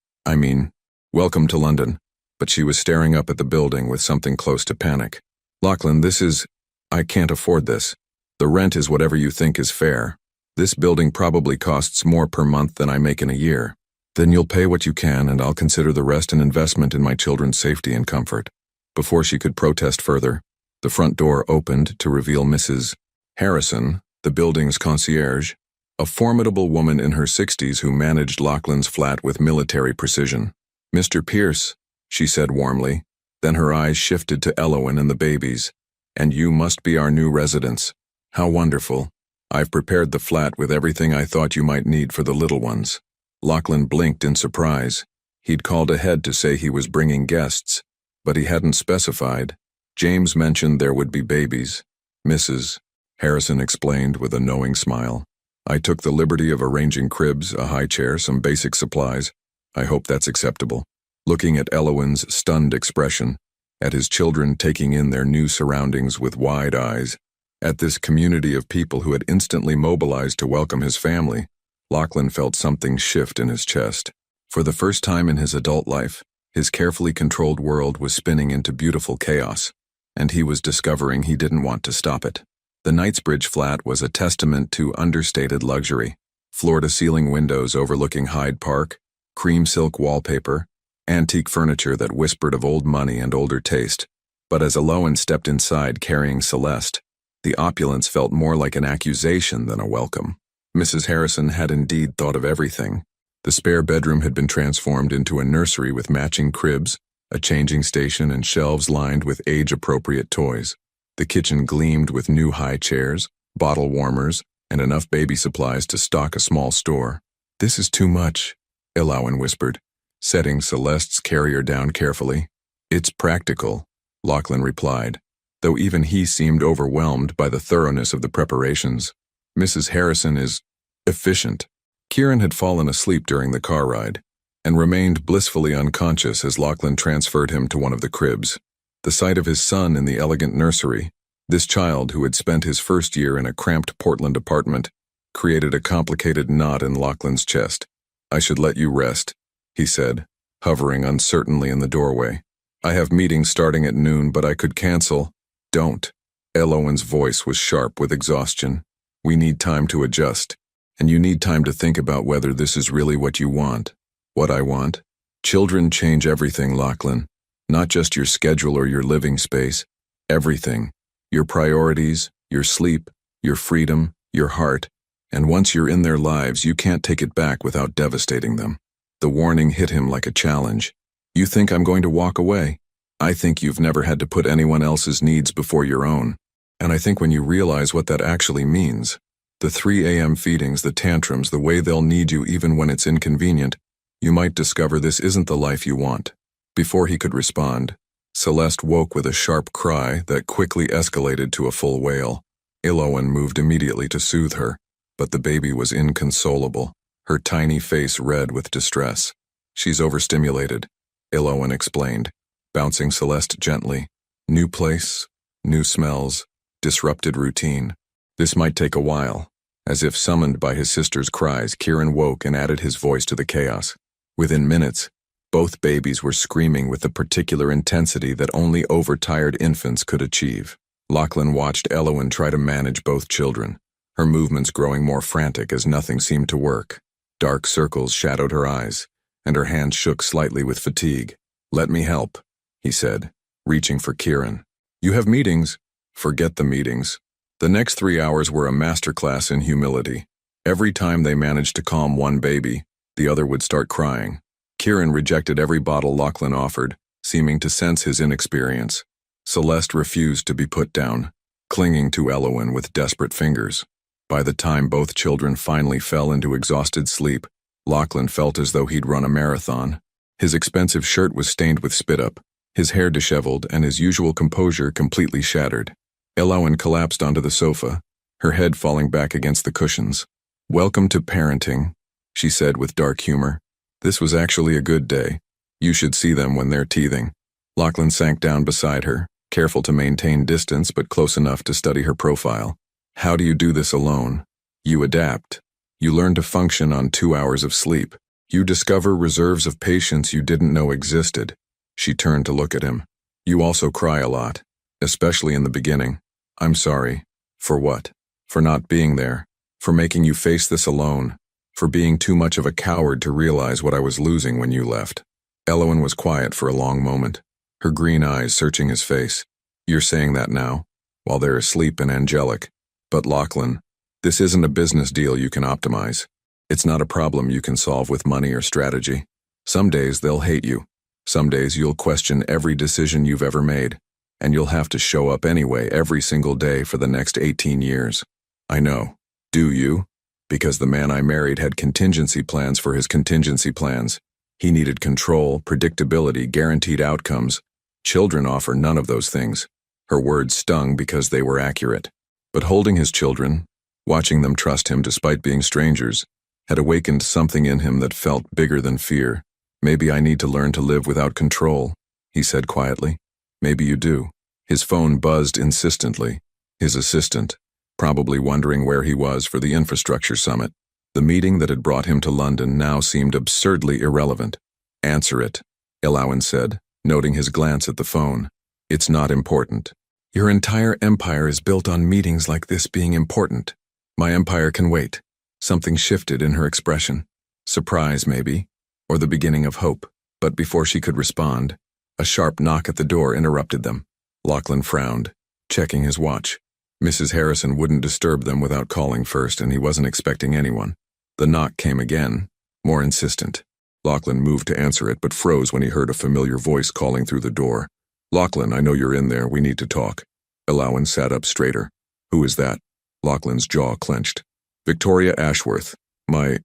[SPEAKER 1] "Welcome to London." But she was staring up at the building with something close to panic. "Lachlan, I can't afford this. The rent is whatever you think is fair. This building probably costs more per month than I make in a year. Then you'll pay what you can and I'll consider the rest an investment in my children's safety and comfort." Before she could protest further, the front door opened to reveal Mrs. Harrison, the building's concierge, a formidable woman in her 60s who managed Lachlan's flat with military precision. "Mr. Pierce," she said warmly, then her eyes shifted to Elowen and the babies. "And you must be our new residents. How wonderful. I've prepared the flat with everything I thought you might need for the little ones." Lachlan blinked in surprise. He'd called ahead to say he was bringing guests, but he hadn't specified. James mentioned there would be babies. "Mrs. Harrison explained with a knowing smile. "I took the liberty of arranging cribs, a high chair, some basic supplies. I hope that's acceptable." Looking at Elowen's stunned expression, at his children taking in their new surroundings with wide eyes, at this community of people who had instantly mobilized to welcome his family, Lachlan felt something shift in his chest. For the first time in his adult life, his carefully controlled world was spinning into beautiful chaos, and he was discovering he didn't want to stop it. The Knightsbridge flat was a testament to understated luxury. Floor-to-ceiling windows overlooking Hyde Park, cream silk wallpaper, antique furniture that whispered of old money and older taste. But as Elowen stepped inside carrying Celeste, the opulence felt more like an accusation than a welcome. Mrs. Harrison had indeed thought of everything. The spare bedroom had been transformed into a nursery with matching cribs, a changing station, and shelves lined with age-appropriate toys. The kitchen gleamed with new high chairs, bottle warmers, and enough baby supplies to stock a small store. "This is too much," Elowen whispered, setting Celeste's carrier down carefully. "It's practical," Lachlan replied, though even he seemed overwhelmed by the thoroughness of the preparations. "Mrs. Harrison is efficient." Kieran had fallen asleep during the car ride, and remained blissfully unconscious as Lachlan transferred him to one of the cribs. The sight of his son in the elegant nursery, this child who had spent his first year in a cramped Portland apartment, created a complicated knot in Lachlan's chest. "I should let you rest," he said, hovering uncertainly in the doorway. "I have meetings starting at noon, but I could cancel." "Don't." Elowen's voice was sharp with exhaustion. "We need time to adjust, and you need time to think about whether this is really what you want." "What I want?" "Children change everything, Lachlan. Not just your schedule or your living space. Everything. Your priorities, your sleep, your freedom, your heart. And once you're in their lives, you can't take it back without devastating them." The warning hit him like a challenge. "You think I'm going to walk away? I think you've never had to put anyone else's needs before your own. And I think when you realize what that actually means, the 3 a.m. feedings, the tantrums, the way they'll need you even when it's inconvenient, you might discover this isn't the life you want." Before he could respond, Celeste woke with a sharp cry that quickly escalated to a full wail. Elowen moved immediately to soothe her, but the baby was inconsolable, her tiny face red with distress. "She's overstimulated," Elowen explained, bouncing Celeste gently. "New place, new smells, disrupted routine. This might take a while." As if summoned by his sister's cries, Kieran woke and added his voice to the chaos. Within minutes, both babies were screaming with the particular intensity that only overtired infants could achieve. Lachlan watched Elowen try to manage both children, her movements growing more frantic as nothing seemed to work. Dark circles shadowed her eyes, and her hands shook slightly with fatigue. "Let me help," he said, reaching for Kieran. "You have meetings." "Forget the meetings." The next 3 hours were a masterclass in humility. Every time they managed to calm one baby, the other would start crying. Kieran rejected every bottle Lachlan offered, seeming to sense his inexperience. Celeste refused to be put down, clinging to Elowen with desperate fingers. By the time both children finally fell into exhausted sleep, Lachlan felt as though he'd run a marathon. His expensive shirt was stained with spit-up, his hair disheveled, and his usual composure completely shattered. Elowen collapsed onto the sofa, her head falling back against the cushions. "Welcome to parenting," she said with dark humor. "This was actually a good day. You should see them when they're teething." Lachlan sank down beside her, careful to maintain distance but close enough to study her profile. "How do you do this alone? You adapt. You learn to function on 2 hours of sleep. You discover reserves of patience you didn't know existed." She turned to look at him. "You also cry a lot, especially in the beginning. I'm sorry. For what? For not being there. For making you face this alone. For being too much of a coward to realize what I was losing when you left." Elowen was quiet for a long moment, her green eyes searching his face. "You're saying that now, while they're asleep and angelic. But Lachlan, this isn't a business deal you can optimize. It's not a problem you can solve with money or strategy. Some days they'll hate you. Some days you'll question every decision you've ever made, and you'll have to show up anyway every single day for the next 18 years. I know. Do you? Because the man I married had contingency plans for his contingency plans. He needed control, predictability, guaranteed outcomes. Children offer none of those things." Her words stung because they were accurate. But holding his children, watching them trust him despite being strangers, had awakened something in him that felt bigger than fear. "Maybe I need to learn to live without control," he said quietly. "Maybe you do." His phone buzzed insistently. His assistant, probably wondering where he was for the infrastructure summit. The meeting that had brought him to London now seemed absurdly irrelevant. "Answer it," Elowen said, noting his glance at the phone. "It's not important." "Your entire empire is built on meetings like this being important. My empire can wait." Something shifted in her expression. Surprise, maybe, or the beginning of hope. But before she could respond, a sharp knock at the door interrupted them. Lachlan frowned, checking his watch. Mrs. Harrison wouldn't disturb them without calling first, and he wasn't expecting anyone. The knock came again, more insistent. Lachlan moved to answer it, but froze when he heard a familiar voice calling through the door. "Lachlan, I know you're in there. We need to talk." Elowen sat up straighter. "Who is that?" Lachlan's jaw clenched. "Victoria Ashworth, my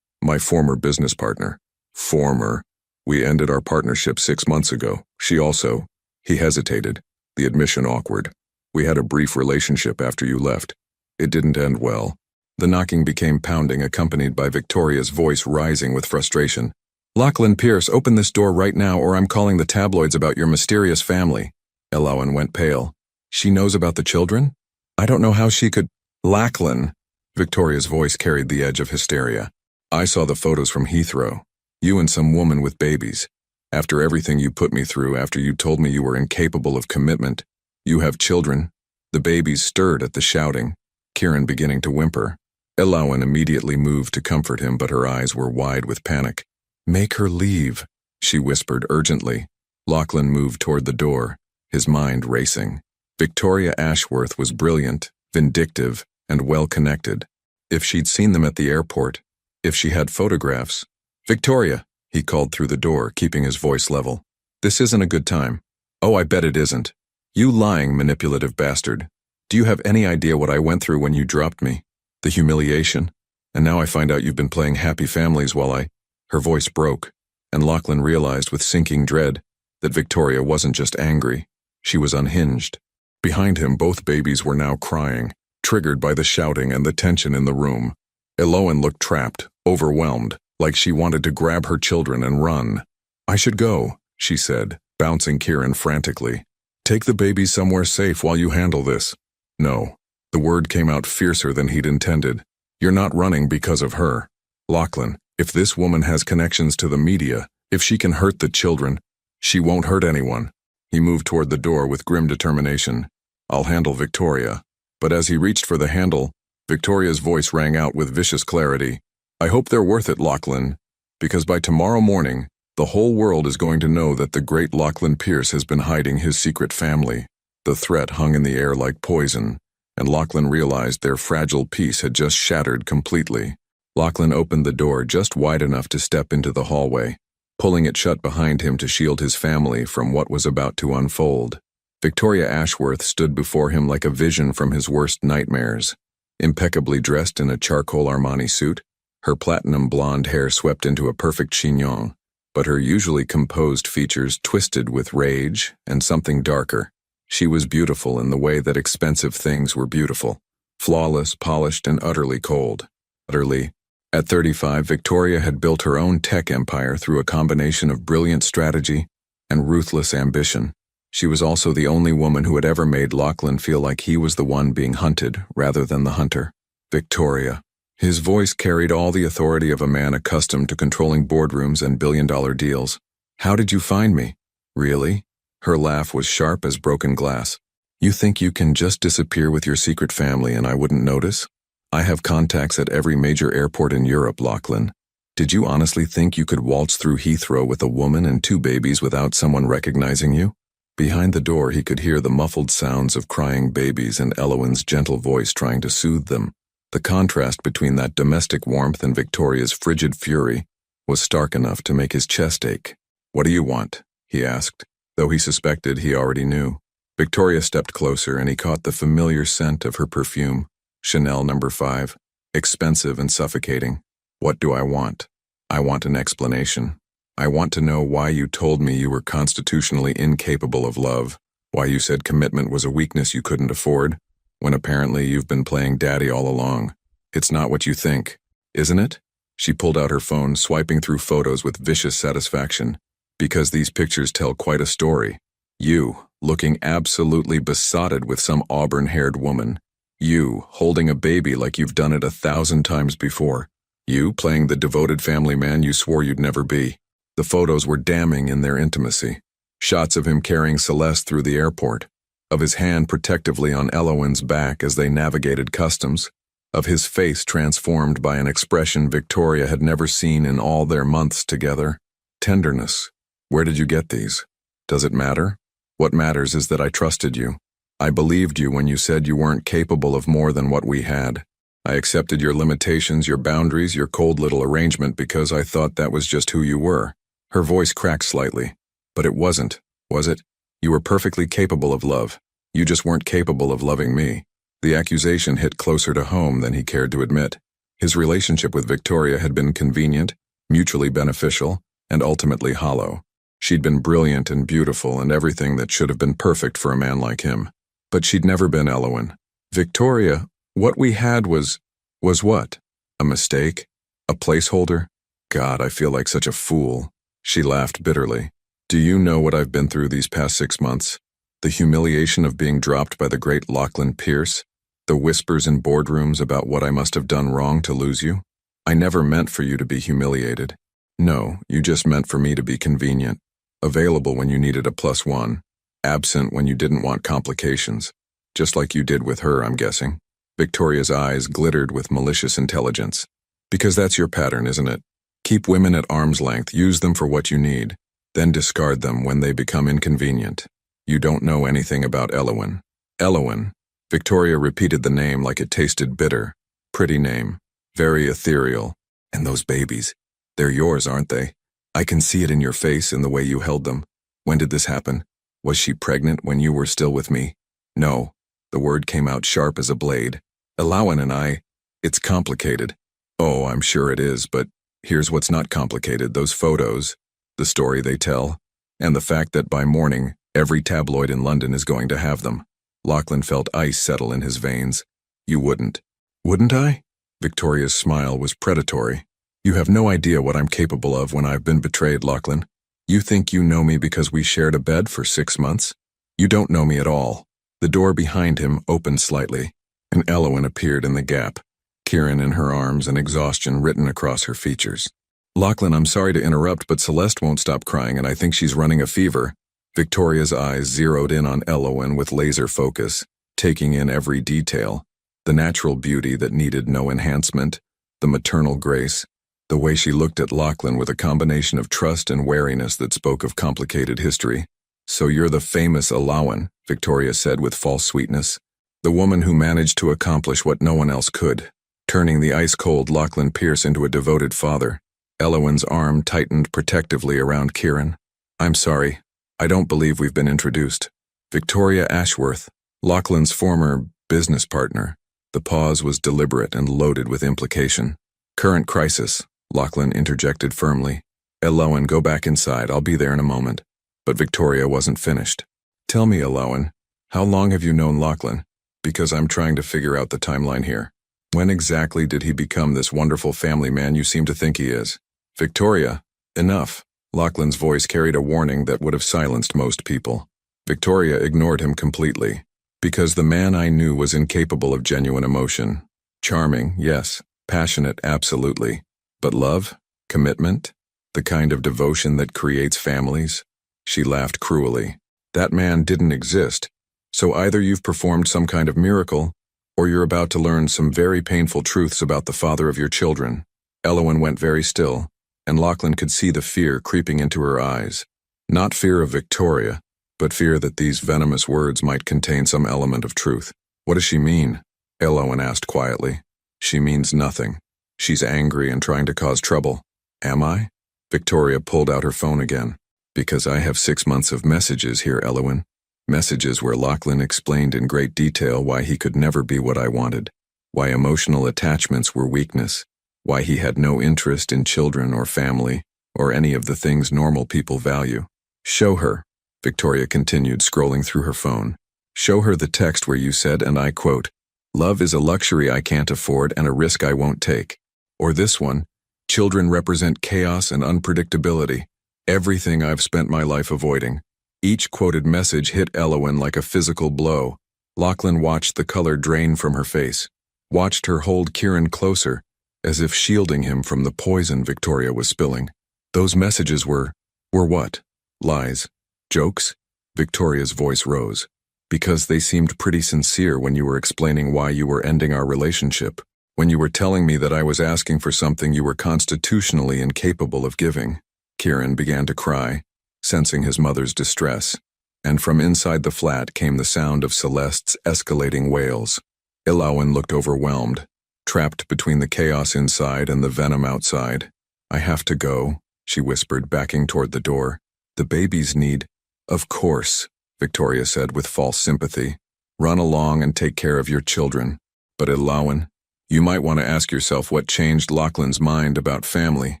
[SPEAKER 1] former business partner." "Former? We ended our partnership 6 months ago. She also..." He hesitated, the admission awkward. "We had a brief relationship after you left. It didn't end well." The knocking became pounding, accompanied by Victoria's voice rising with frustration. "Lachlan Pierce, open this door right now or I'm calling the tabloids about your mysterious family." Elowen went pale. "She knows about the children? I don't know how she could..." "Lachlan," Victoria's voice carried the edge of hysteria. "I saw the photos from Heathrow. You and some woman with babies. After everything you put me through, after you told me you were incapable of commitment. You have children." The babies stirred at the shouting, Kieran beginning to whimper. Elowen immediately moved to comfort him, but her eyes were wide with panic. "Make her leave," she whispered urgently. Lachlan moved toward the door, his mind racing. Victoria Ashworth was brilliant, vindictive, and well-connected. If she'd seen them at the airport, if she had photographs. "Victoria," he called through the door, keeping his voice level. "This isn't a good time." "Oh, I bet it isn't. You lying, manipulative bastard. Do you have any idea what I went through when you dropped me? The humiliation. And now I find out you've been playing happy families while I..." Her voice broke, and Lachlan realized with sinking dread that Victoria wasn't just angry. She was unhinged. Behind him, both babies were now crying, triggered by the shouting and the tension in the room. Elowen looked trapped, overwhelmed, like she wanted to grab her children and run. "I should go," she said, bouncing Kieran frantically. "Take the baby somewhere safe while you handle this." "No." The word came out fiercer than he'd intended. "You're not running because of her. Lachlan, if this woman has connections to the media, if she can hurt the children, she won't hurt anyone." He moved toward the door with grim determination. "I'll handle Victoria." But as he reached for the handle, Victoria's voice rang out with vicious clarity. "I hope they're worth it, Lachlan, because by tomorrow morning, the whole world is going to know that the great Lachlan Pierce has been hiding his secret family." The threat hung in the air like poison, and Lachlan realized their fragile peace had just shattered completely. Lachlan opened the door just wide enough to step into the hallway, pulling it shut behind him to shield his family from what was about to unfold. Victoria Ashworth stood before him like a vision from his worst nightmares. Impeccably dressed in a charcoal Armani suit, her platinum blonde hair swept into a perfect chignon, but her usually composed features twisted with rage and something darker. She was beautiful in the way that expensive things were beautiful. Flawless, polished, and utterly cold. Utterly. At 35, Victoria had built her own tech empire through a combination of brilliant strategy and ruthless ambition. She was also the only woman who had ever made Lachlan feel like he was the one being hunted rather than the hunter. Victoria. His voice carried all the authority of a man accustomed to controlling boardrooms and billion-dollar deals. How did you find me? Really? Her laugh was sharp as broken glass. You think you can just disappear with your secret family and I wouldn't notice? I have contacts at every major airport in Europe, Lachlan. Did you honestly think you could waltz through Heathrow with a woman and 2 babies without someone recognizing you? Behind the door he could hear the muffled sounds of crying babies and Elowen's gentle voice trying to soothe them. The contrast between that domestic warmth and Victoria's frigid fury was stark enough to make his chest ache. What do you want? He asked, though he suspected he already knew. Victoria stepped closer and he caught the familiar scent of her perfume, Chanel No. 5, expensive and suffocating. What do I want? I want an explanation. I want to know why you told me you were constitutionally incapable of love, why you said commitment was a weakness you couldn't afford, when apparently you've been playing daddy all along. It's not what you think, isn't it? She pulled out her phone, swiping through photos with vicious satisfaction. Because these pictures tell quite a story. You, looking absolutely besotted with some auburn-haired woman. You, holding a baby like you've done it 1,000 times before. You, playing the devoted family man you swore you'd never be. The photos were damning in their intimacy. Shots of him carrying Celeste through the airport. Of his hand protectively on Elowen's back as they navigated customs. Of his face transformed by an expression Victoria had never seen in all their months together. Tenderness. Where did you get these? Does it matter? What matters is that I trusted you. I believed you when you said you weren't capable of more than what we had. I accepted your limitations, your boundaries, your cold little arrangement because I thought that was just who you were. Her voice cracked slightly. But it wasn't, was it? You were perfectly capable of love. You just weren't capable of loving me. The accusation hit closer to home than he cared to admit. His relationship with Victoria had been convenient, mutually beneficial, and ultimately hollow. She'd been brilliant and beautiful and everything that should have been perfect for a man like him. But she'd never been Elowen. Victoria, what we had was what? A mistake? A placeholder? God, I feel like such a fool. She laughed bitterly. Do you know what I've been through these past 6 months? The humiliation of being dropped by the great Lachlan Pierce? The whispers in boardrooms about what I must have done wrong to lose you? I never meant for you to be humiliated. No, you just meant for me to be convenient. Available when you needed a +1. Absent when you didn't want complications. Just like you did with her, I'm guessing. Victoria's eyes glittered with malicious intelligence. Because that's your pattern, isn't it? Keep women at arm's length, use them for what you need, then discard them when they become inconvenient. You don't know anything about Elowen. Elowen. Victoria repeated the name like it tasted bitter. Pretty name. Very ethereal. And those babies. They're yours, aren't they? I can see it in your face, in the way you held them. When did this happen? Was she pregnant when you were still with me? No. The word came out sharp as a blade. Elowen and I, it's complicated. Oh, I'm sure it is, but here's what's not complicated. Those photos, the story they tell, and the fact that by morning, every tabloid in London is going to have them. Lachlan felt ice settle in his veins. You wouldn't. Wouldn't I? Victoria's smile was predatory. You have no idea what I'm capable of when I've been betrayed, Lachlan. You think you know me because we shared a bed for 6 months? You don't know me at all. The door behind him opened slightly, and Elowen appeared in the gap, Kieran in her arms and exhaustion written across her features. Lachlan, I'm sorry to interrupt, but Celeste won't stop crying and I think she's running a fever. Victoria's eyes zeroed in on Elowen with laser focus, taking in every detail. The natural beauty that needed no enhancement, the maternal grace, the way she looked at Lachlan with a combination of trust and wariness that spoke of complicated history. So you're the famous Elowen, Victoria said with false sweetness. The woman who managed to accomplish what no one else could. turning the ice-cold Lachlan Pierce into a devoted father. Elowen's arm tightened protectively around Kieran. "I'm sorry. I don't believe we've been introduced. Victoria Ashworth, Lachlan's former business partner." The pause was deliberate and loaded with implication. "Current crisis," Lachlan interjected firmly. "Elowen, go back inside. I'll be there in a moment." But Victoria wasn't finished. "Tell me, Elowen, how long have you known Lachlan? Because I'm trying to figure out the timeline here. When exactly did he become this wonderful family man you seem to think he is?" "Victoria, enough." Lachlan's voice carried a warning that would have silenced most people. Victoria ignored him completely. "Because the man I knew was incapable of genuine emotion. Charming, yes. Passionate, absolutely. But love? Commitment? The kind of devotion that creates families?" She laughed cruelly. "That man didn't exist. So either you've performed some kind of miracle, or you're about to learn some very painful truths about the father of your children." Elowen went very still, and Lachlan could see the fear creeping into her eyes. Not fear of Victoria, but fear that these venomous words might contain some element of truth. "What does she mean?" Elowen asked quietly. "She means nothing. She's angry and trying to cause trouble." "Am I?" Victoria pulled out her phone again. "Because I have 6 months of messages here, Elowen. Messages where Lachlan explained in great detail why he could never be what I wanted, why emotional attachments were weakness, why he had no interest in children or family, or any of the things normal people value." "Show her," Victoria continued, scrolling through her phone. "Show her the text where you said, and I quote, 'Love is a luxury I can't afford and a risk I won't take.' Or this one, 'Children represent chaos and unpredictability, everything I've spent my life avoiding.'" Each quoted message hit Elowen like a physical blow. Lachlan watched the color drain from her face, watched her hold Kieran closer, as if shielding him from the poison Victoria was spilling. Those messages were what? Lies? Jokes? Victoria's voice rose. "Because they seemed pretty sincere when you were explaining why you were ending our relationship, when you were telling me that I was asking for something you were constitutionally incapable of giving." Kieran began to cry, sensing his mother's distress, and from inside the flat came the sound of Celeste's escalating wails. Elowen looked overwhelmed, trapped between the chaos inside and the venom outside. "I have to go," she whispered, backing toward the door. "The babies need—" "Of course," Victoria said with false sympathy. "Run along and take care of your children. But Elowen, you might want to ask yourself what changed Lachlan's mind about family,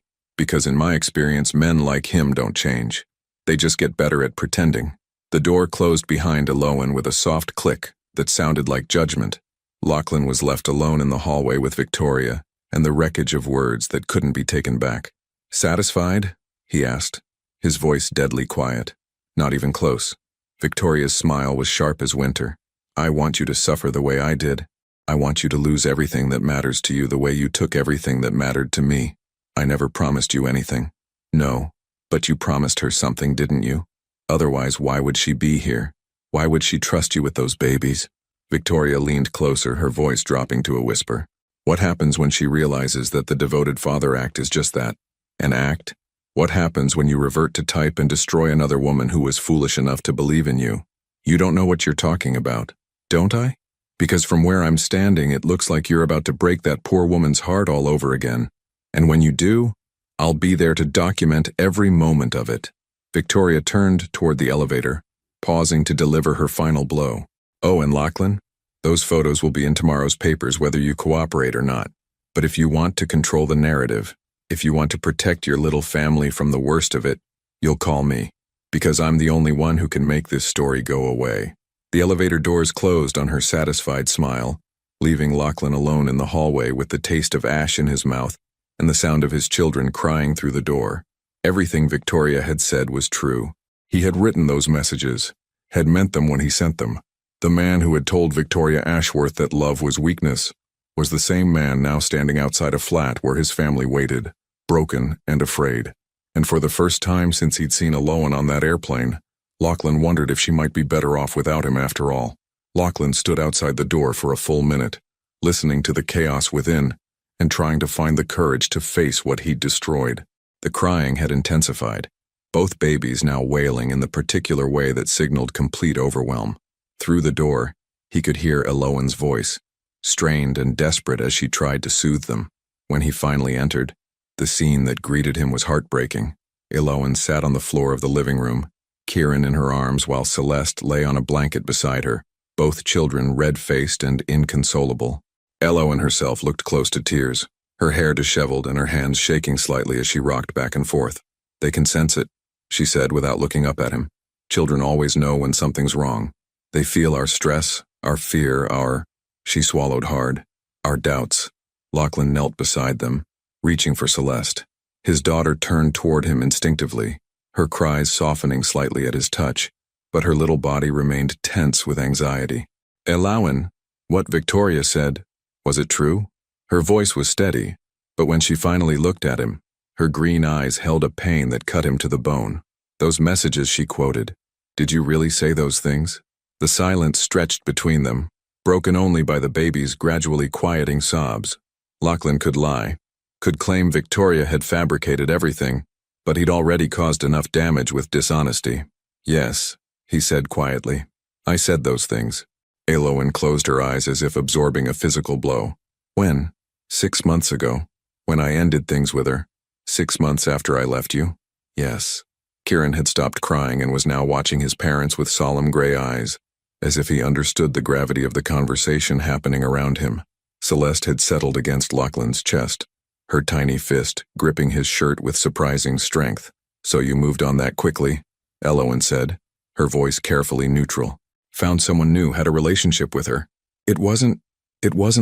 [SPEAKER 1] because in my experience men like him don't change. They just get better at pretending." The door closed behind Elowen with a soft click that sounded like judgment. Lachlan was left alone in the hallway with Victoria and the wreckage of words that couldn't be taken back. "Satisfied?" he asked, his voice deadly quiet. Not even close. Victoria's smile was sharp as winter. "I want you to suffer the way I did. I want you to lose everything that matters to you the way you took everything that mattered to me. I never promised you anything." "No. But you promised her something, didn't you? Otherwise, why would she be here? Why would she trust you with those babies?" Victoria leaned closer, her voice dropping to a whisper. "What happens when she realizes that the devoted father act is just that? An act? What happens when you revert to type and destroy another woman who was foolish enough to believe in you? You don't know what you're talking about, don't I? Because from where I'm standing, it looks like you're about to break that poor woman's heart all over again. And when you do, I'll be there to document every moment of it." Victoria turned toward the elevator, pausing to deliver her final blow. "Oh, and Lachlan, those photos will be in tomorrow's papers whether you cooperate or not. But if you want to control the narrative, if you want to protect your little family from the worst of it, you'll call me, because I'm the only one who can make this story go away." The elevator doors closed on her satisfied smile, leaving Lachlan alone in the hallway with the taste of ash in his mouth and the sound of his children crying through the door. Everything Victoria had said was true. He had written those messages, had meant them when he sent them. The man who had told Victoria Ashworth that love was weakness was the same man now standing outside a flat where his family waited, broken and afraid. And for the first time since he'd seen Elowen on that airplane, Lachlan wondered if she might be better off without him after all. Lachlan stood outside the door for a full minute, listening to the chaos within, and trying to find the courage to face what he'd destroyed. The crying had intensified, both babies now wailing in the particular way that signaled complete overwhelm. Through the door, he could hear Elowen's voice, strained and desperate as she tried to soothe them. When he finally entered, the scene that greeted him was heartbreaking. Elowen sat on the floor of the living room, Kieran in her arms while Celeste lay on a blanket beside her, both children red-faced and inconsolable. Elowen herself looked close to tears, her hair disheveled and her hands shaking slightly as she rocked back and forth. "They can sense it," she said without looking up at him. "Children always know when something's wrong. They feel our stress, our fear, She swallowed hard. Our doubts. Lachlan knelt beside them, reaching for Celeste. His daughter turned toward him instinctively, her cries softening slightly at his touch, but her little body remained tense with anxiety. "Elowen, what Victoria said, was it true?" Her voice was steady, but when she finally looked at him, her green eyes held a pain that cut him to the bone. "Those messages she quoted, did you really say those things?" The silence stretched between them, broken only by the baby's gradually quieting sobs. Lachlan could lie, could claim Victoria had fabricated everything, but he'd already caused enough damage with dishonesty. "Yes," he said quietly. "I said those things." Elowen closed her eyes as if absorbing a physical blow. "When? 6 months ago, when I ended things with her. 6 months after I left you?" "Yes." Kieran had stopped crying and was now watching his parents with solemn gray eyes, as if he understood the gravity of the conversation happening around him. Celeste had settled against Lachlan's chest, her tiny fist gripping his shirt with surprising strength. "So you moved on that quickly?" Elowen said, her voice carefully neutral. "Found someone new, had a relationship with her." It wasn't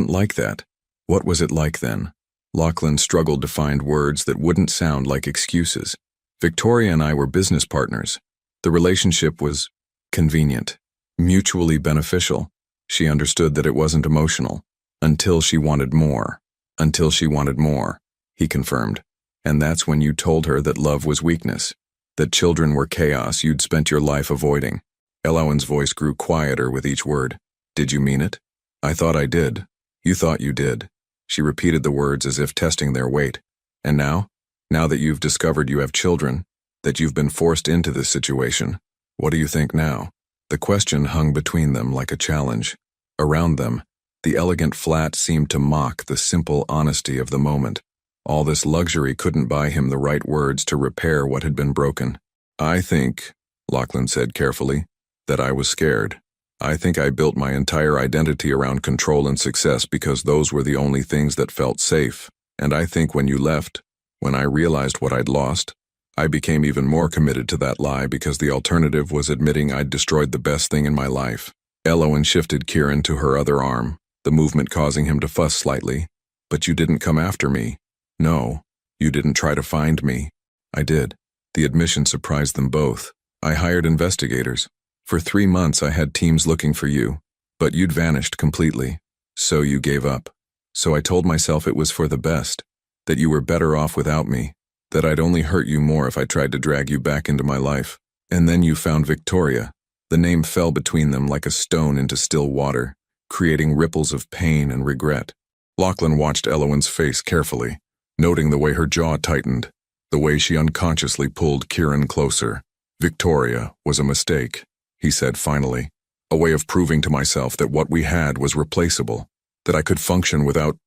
[SPEAKER 1] like that." "What was it like then?" Lachlan struggled to find words that wouldn't sound like excuses. "Victoria and I were business partners. The relationship was convenient, mutually beneficial. She understood that it wasn't emotional. Until she wanted more. Until she wanted more," he confirmed. "And that's when you told her that love was weakness, that children were chaos you'd spent your life avoiding." Elowen's voice grew quieter with each word. "Did you mean it?" "I thought I did. You thought you did." She repeated the words as if testing their weight. "And now? Now that you've discovered you have children, that you've been forced into this situation, what do you think now?" The question hung between them like a challenge. Around them, the elegant flat seemed to mock the simple honesty of the moment. All this luxury couldn't buy him the right words to repair what had been broken. "I think," Lachlan said carefully, "that I was scared. I think I built my entire identity around control and success because those were the only things that felt safe. And I think when you left, when I realized what I'd lost, I became even more committed to that lie because the alternative was admitting I'd destroyed the best thing in my life." Elowen shifted Kieran to her other arm, the movement causing him to fuss slightly. "But you didn't come after me." "No, you didn't try to find me." "I did." The admission surprised them both. "I hired investigators. For 3 months I had teams looking for you, but you'd vanished completely. So you gave up. So I told myself it was for the best, that you were better off without me, that I'd only hurt you more if I tried to drag you back into my life. And then you found Victoria." The name fell between them like a stone into still water, creating ripples of pain and regret. Lachlan watched Elowen's face carefully, noting the way her jaw tightened, the way she unconsciously pulled Kieran closer. "Victoria was a mistake," he said finally. "A way of proving to myself that what we had was replaceable, that I could function without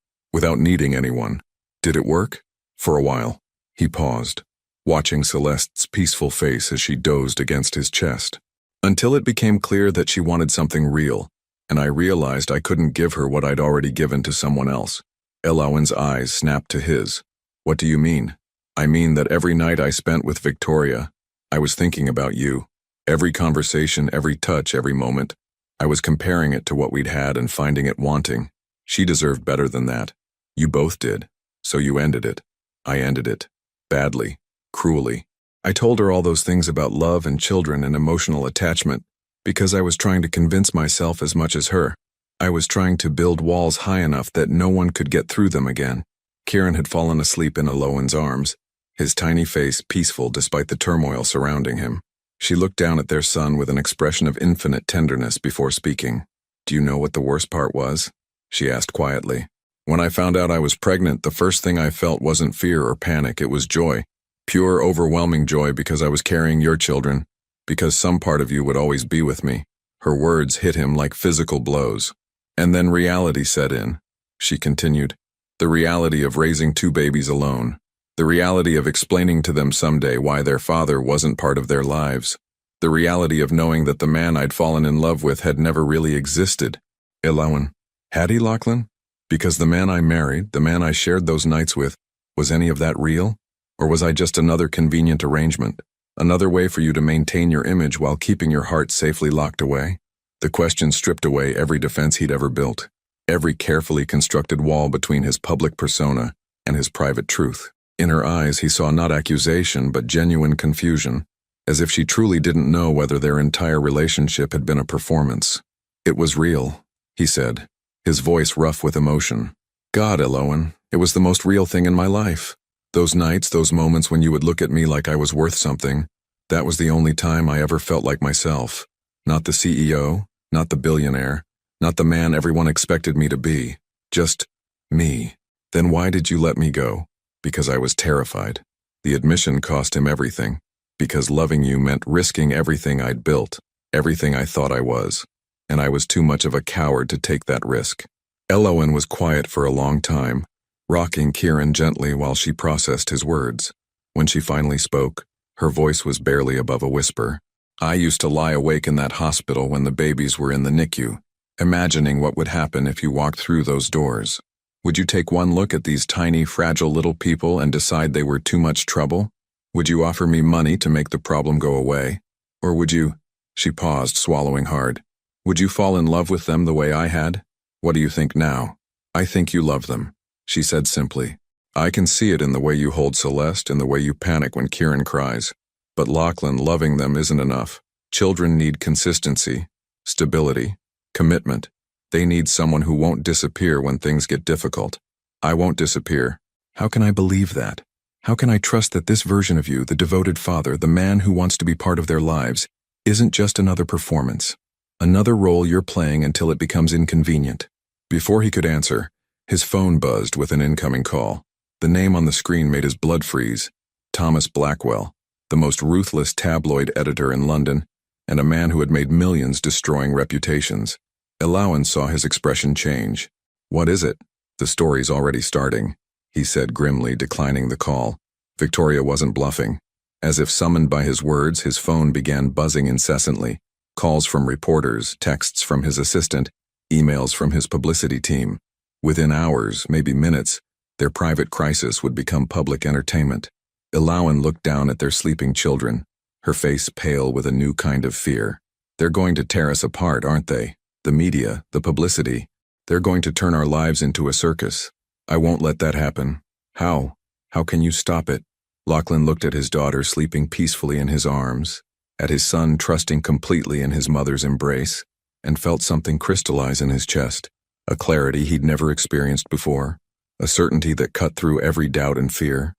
[SPEAKER 1] needing anyone. Did it work?" For a while, he paused, watching Celeste's peaceful face as she dozed against his chest. "Until it became clear that she wanted something real, and I realized I couldn't give her what I'd already given to someone else." Elowen's eyes snapped to his. "What do you mean?" "I mean that every night I spent with Victoria, I was thinking about you. Every conversation, every touch, every moment, I was comparing it to what we'd had and finding it wanting. She deserved better than that. You both did. So you ended it. I ended it. Badly. Cruelly. I told her all those things about love and children and emotional attachment because I was trying to convince myself as much as her. I was trying to build walls high enough that no one could get through them again." Kieran had fallen asleep in Elowen's arms, his tiny face peaceful despite the turmoil surrounding him. She looked down at their son with an expression of infinite tenderness before speaking. "Do you know what the worst part was?" she asked quietly. "When I found out I was pregnant, the first thing I felt wasn't fear or panic, it was joy. Pure, overwhelming joy because I was carrying your children, because some part of you would always be with me." Her words hit him like physical blows. And then reality set in, she continued. The reality of raising 2 babies alone. The reality of explaining to them someday why their father wasn't part of their lives. The reality of knowing that the man I'd fallen in love with had never really existed. Elowen. Had he, Lachlan? Because the man I married, the man I shared those nights with, was any of that real? Or was I just another convenient arrangement? Another way for you to maintain your image while keeping your heart safely locked away? The question stripped away every defense he'd ever built, every carefully constructed wall between his public persona and his private truth. In her eyes, he saw not accusation but genuine confusion, as if she truly didn't know whether their entire relationship had been a performance. It was real, he said, his voice rough with emotion. God, Elowen, it was the most real thing in my life. Those nights, those moments when you would look at me like I was worth something, that was the only time I ever felt like myself. Not the CEO, not the billionaire, not the man everyone expected me to be. Just me. Then why did you let me go? Because I was terrified. The admission cost him everything. Because loving you meant risking everything I'd built, everything I thought I was. And I was too much of a coward to take that risk. Elowen was quiet for a long time, rocking Kieran gently while she processed his words. When she finally spoke, her voice was barely above a whisper. I used to lie awake in that hospital when the babies were in the NICU, imagining what would happen if you walked through those doors. Would you take one look at these tiny, fragile little people and decide they were too much trouble? Would you offer me money to make the problem go away? Or would you— She paused, swallowing hard. Would you fall in love with them the way I had? What do you think now? I think you love them, she said simply. I can see it in the way you hold Celeste and the way you panic when Kieran cries. But Lachlan, loving them isn't enough. Children need consistency, stability, commitment. They need someone who won't disappear when things get difficult. I won't disappear. How can I believe that? How can I trust that this version of you, the devoted father, the man who wants to be part of their lives, isn't just another performance? Another role you're playing until it becomes inconvenient. Before he could answer, his phone buzzed with an incoming call. The name on the screen made his blood freeze. Thomas Blackwell, the most ruthless tabloid editor in London, and a man who had made millions destroying reputations. Elowen saw his expression change. What is it? The story's already starting, he said grimly, declining the call. Victoria wasn't bluffing. As if summoned by his words, his phone began buzzing incessantly. Calls from reporters, texts from his assistant, emails from his publicity team. Within hours, maybe minutes, their private crisis would become public entertainment. Elowen looked down at their sleeping children, her face pale with a new kind of fear. They're going to tear us apart, aren't they? The media, the publicity. They're going to turn our lives into a circus. I won't let that happen. How? How can you stop it? Lachlan looked at his daughter sleeping peacefully in his arms, at his son trusting completely in his mother's embrace, and felt something crystallize in his chest, a clarity he'd never experienced before, a certainty that cut through every doubt and fear.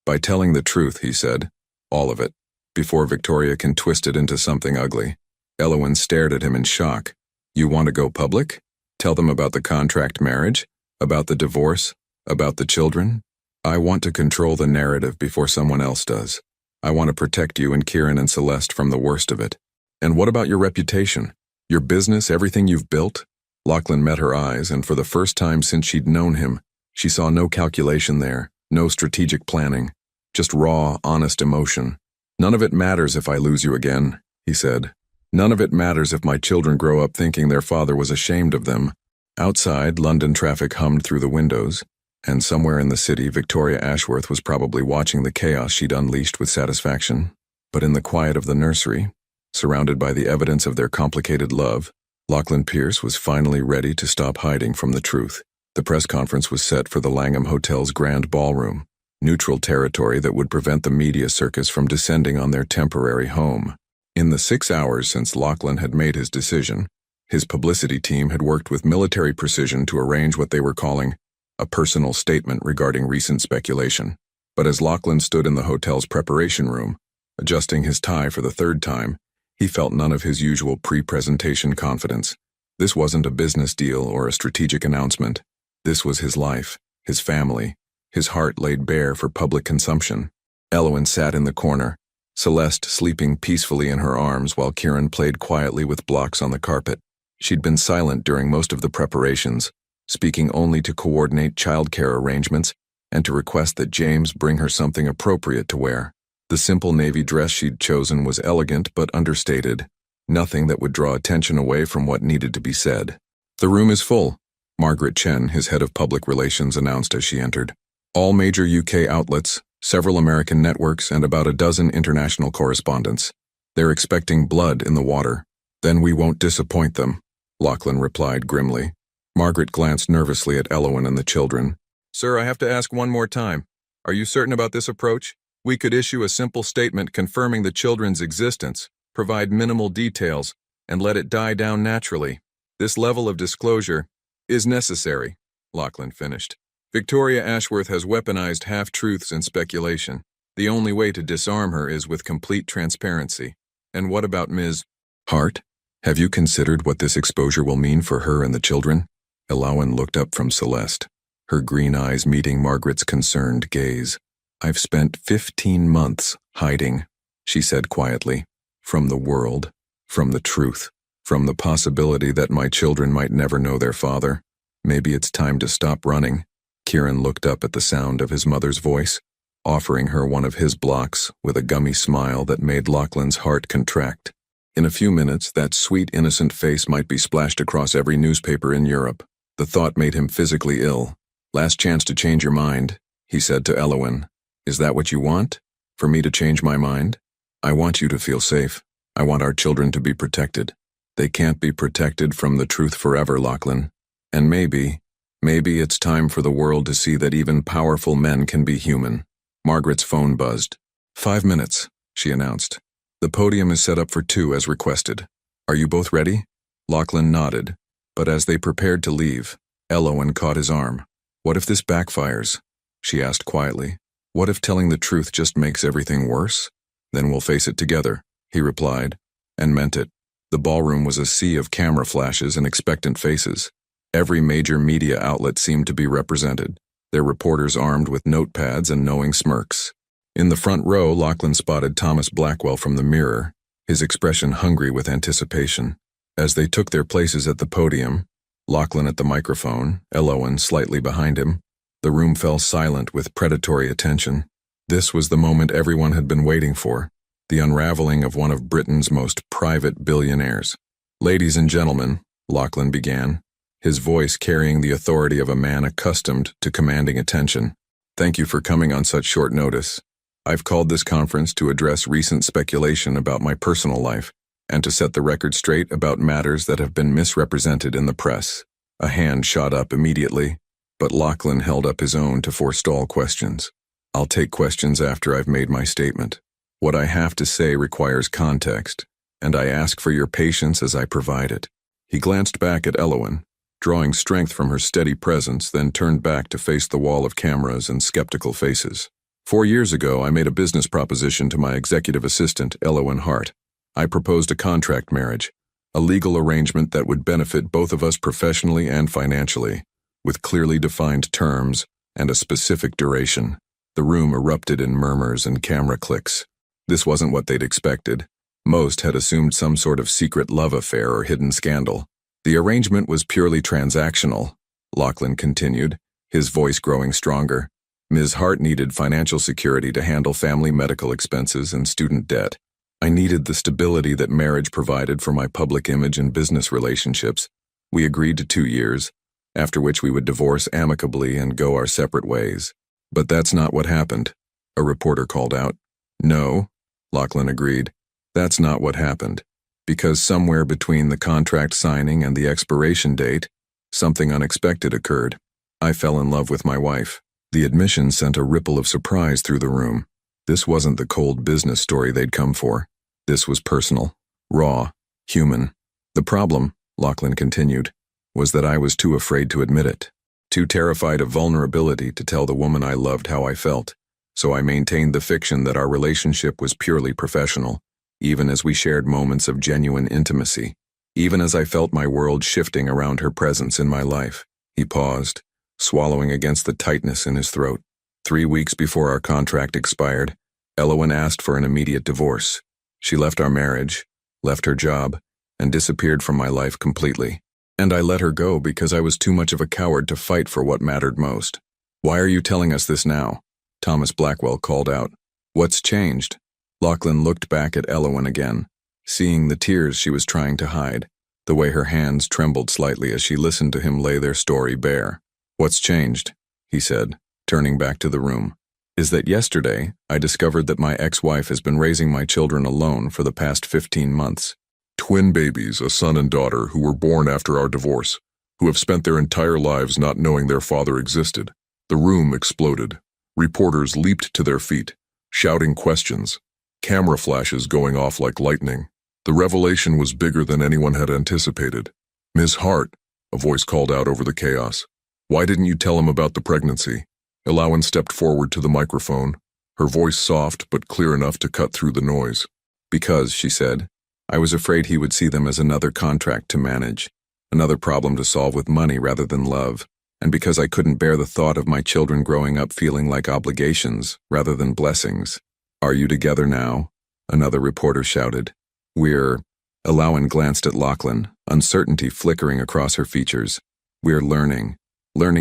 [SPEAKER 1] By telling the truth, he said, all of it, before Victoria can twist it into something ugly. Elowen stared at him in shock. You want to go public? Tell them about the contract marriage? About the divorce? About the children? I want to control the narrative before someone else does. I want to protect you and Kieran and Celeste from the worst of it. And what about your reputation? Your business, everything you've built? Lachlan met her eyes, and for the first time since she'd known him, she saw no calculation there, no strategic planning, just raw, honest emotion. None of it matters if I lose you again, he said. None of it matters if my children grow up thinking their father was ashamed of them. Outside, London traffic hummed through the windows, and somewhere in the city, Victoria Ashworth was probably watching the chaos she'd unleashed with satisfaction. But in the quiet of the nursery, surrounded by the evidence of their complicated love, Lachlan Pierce was finally ready to stop hiding from the truth. The press conference was set for the Langham Hotel's grand ballroom, neutral territory that would prevent the media circus from descending on their temporary home. In the 6 hours since Lachlan had made his decision, his publicity team had worked with military precision to arrange what they were calling a personal statement regarding recent speculation. But as Lachlan stood in the hotel's preparation room, adjusting his tie for the 3rd time, he felt none of his usual pre-presentation confidence. This wasn't a business deal or a strategic announcement. This was his life, his family, his heart laid bare for public consumption. Elowen sat in the corner, Celeste sleeping peacefully in her arms while Kieran played quietly with blocks on the carpet. She'd been silent during most of the preparations, speaking only to coordinate childcare arrangements and to request that James bring her something appropriate to wear. The simple navy dress she'd chosen was elegant but understated, nothing that would draw attention away from what needed to be said. "The room is full," Margaret Chen, his head of public relations, announced as she entered. "All major UK outlets, several American networks, and about a dozen international correspondents. They're expecting blood in the water." "Then we won't disappoint them," Lachlan replied grimly. Margaret glanced nervously at Elowen and the children. "Sir, I have to ask one more time. Are you certain about this approach? We could issue a simple statement confirming the children's existence, provide minimal details, and let it die down naturally. This level of disclosure is necessary," Lachlan finished. "Victoria Ashworth has weaponized half-truths and speculation. The only way to disarm her is with complete transparency. And what about Ms. Hart? Have you considered what this exposure will mean for her and the children?" Elowen looked up from Celeste, her green eyes meeting Margaret's concerned gaze. "I've spent 15 months hiding," she said quietly, "from the world, from the truth, from the possibility that my children might never know their father. Maybe it's time to stop running." Kieran looked up at the sound of his mother's voice, offering her one of his blocks with a gummy smile that made Lachlan's heart contract. In a few minutes, that sweet, innocent face might be splashed across every newspaper in Europe. The thought made him physically ill. "Last chance to change your mind," he said to Elowen. "Is that what you want? For me to change my mind? I want you to feel safe. I want our children to be protected. They can't be protected from the truth forever, Lachlan. And maybe it's time for the world to see that even powerful men can be human." Margaret's phone buzzed. "5 minutes," she announced. "The podium is set up for 2 as requested. Are you both ready?" Lachlan nodded, but as they prepared to leave, Elowen caught his arm. "What if this backfires?" she asked quietly. "What if telling the truth just makes everything worse?" "Then we'll face it together," he replied, and meant it. The ballroom was a sea of camera flashes and expectant faces. Every major media outlet seemed to be represented, their reporters armed with notepads and knowing smirks. In the front row, Lachlan spotted Thomas Blackwell from the mirror, his expression hungry with anticipation. As they took their places at the podium, Lachlan at the microphone, Elowen slightly behind him, the room fell silent with predatory attention. This was the moment everyone had been waiting for, the unraveling of one of Britain's most private billionaires. "Ladies and gentlemen," Lachlan began, his voice carrying the authority of a man accustomed to commanding attention. "Thank you for coming on such short notice. I've called this conference to address recent speculation about my personal life and to set the record straight about matters that have been misrepresented in the press." A hand shot up immediately, but Lachlan held up his own to forestall questions. "I'll take questions after I've made my statement. What I have to say requires context, and I ask for your patience as I provide it." He glanced back at Elowen, drawing strength from her steady presence, then turned back to face the wall of cameras and skeptical faces. 4 years ago, I made a business proposition to my executive assistant, Elowen Hart. I proposed a contract marriage, a legal arrangement that would benefit both of us professionally and financially, with clearly defined terms and a specific duration. The room erupted in murmurs and camera clicks. This wasn't what they'd expected. Most had assumed some sort of secret love affair or hidden scandal. "The arrangement was purely transactional," Lachlan continued, his voice growing stronger. "Ms. Hart needed financial security to handle family medical expenses and student debt. I needed the stability that marriage provided for my public image and business relationships. We agreed to 2 years, after which we would divorce amicably and go our separate ways. But that's not what happened," a reporter called out. "No," Lachlan agreed, "that's not what happened. Because somewhere between the contract signing and the expiration date, something unexpected occurred. I fell in love with my wife." The admission sent a ripple of surprise through the room. This wasn't the cold business story they'd come for. This was personal, raw, human. "The problem," Lachlan continued, "was that I was too afraid to admit it, too terrified of vulnerability to tell the woman I loved how I felt. So I maintained the fiction that our relationship was purely professional, even as we shared moments of genuine intimacy, even as I felt my world shifting around her presence in my life." He paused, swallowing against the tightness in his throat. 3 weeks before our contract expired, Elowen asked for an immediate divorce. She left our marriage, left her job, and disappeared from my life completely. And I let her go because I was too much of a coward to fight for what mattered most. Why are you telling us this now? Thomas Blackwell called out. What's changed? Lachlan looked back at Elowen again, seeing the tears she was trying to hide, the way her hands trembled slightly as she listened to him lay their story bare. What's changed? He said, turning back to the room. Is that yesterday, I discovered that my ex-wife has been raising my children alone for the past 15 months.
[SPEAKER 2] Twin babies, a son and daughter, who were born after our divorce, who have spent their entire lives not knowing their father existed. The room exploded. Reporters leaped to their feet, shouting questions, camera flashes going off like lightning. The revelation was bigger than anyone had anticipated. Ms. Hart, a voice called out over the chaos. Why didn't you tell him about the pregnancy? Elowen stepped forward to the microphone, her voice soft but clear enough to cut through the noise.
[SPEAKER 1] Because, she said, I was afraid he would see them as another contract to manage, another problem to solve with money rather than love, and because I couldn't bear the thought of my children growing up feeling like obligations rather than blessings. Are you together now? Another reporter shouted. We're... Elowen glanced at Lachlan, uncertainty flickering across her features. We're learning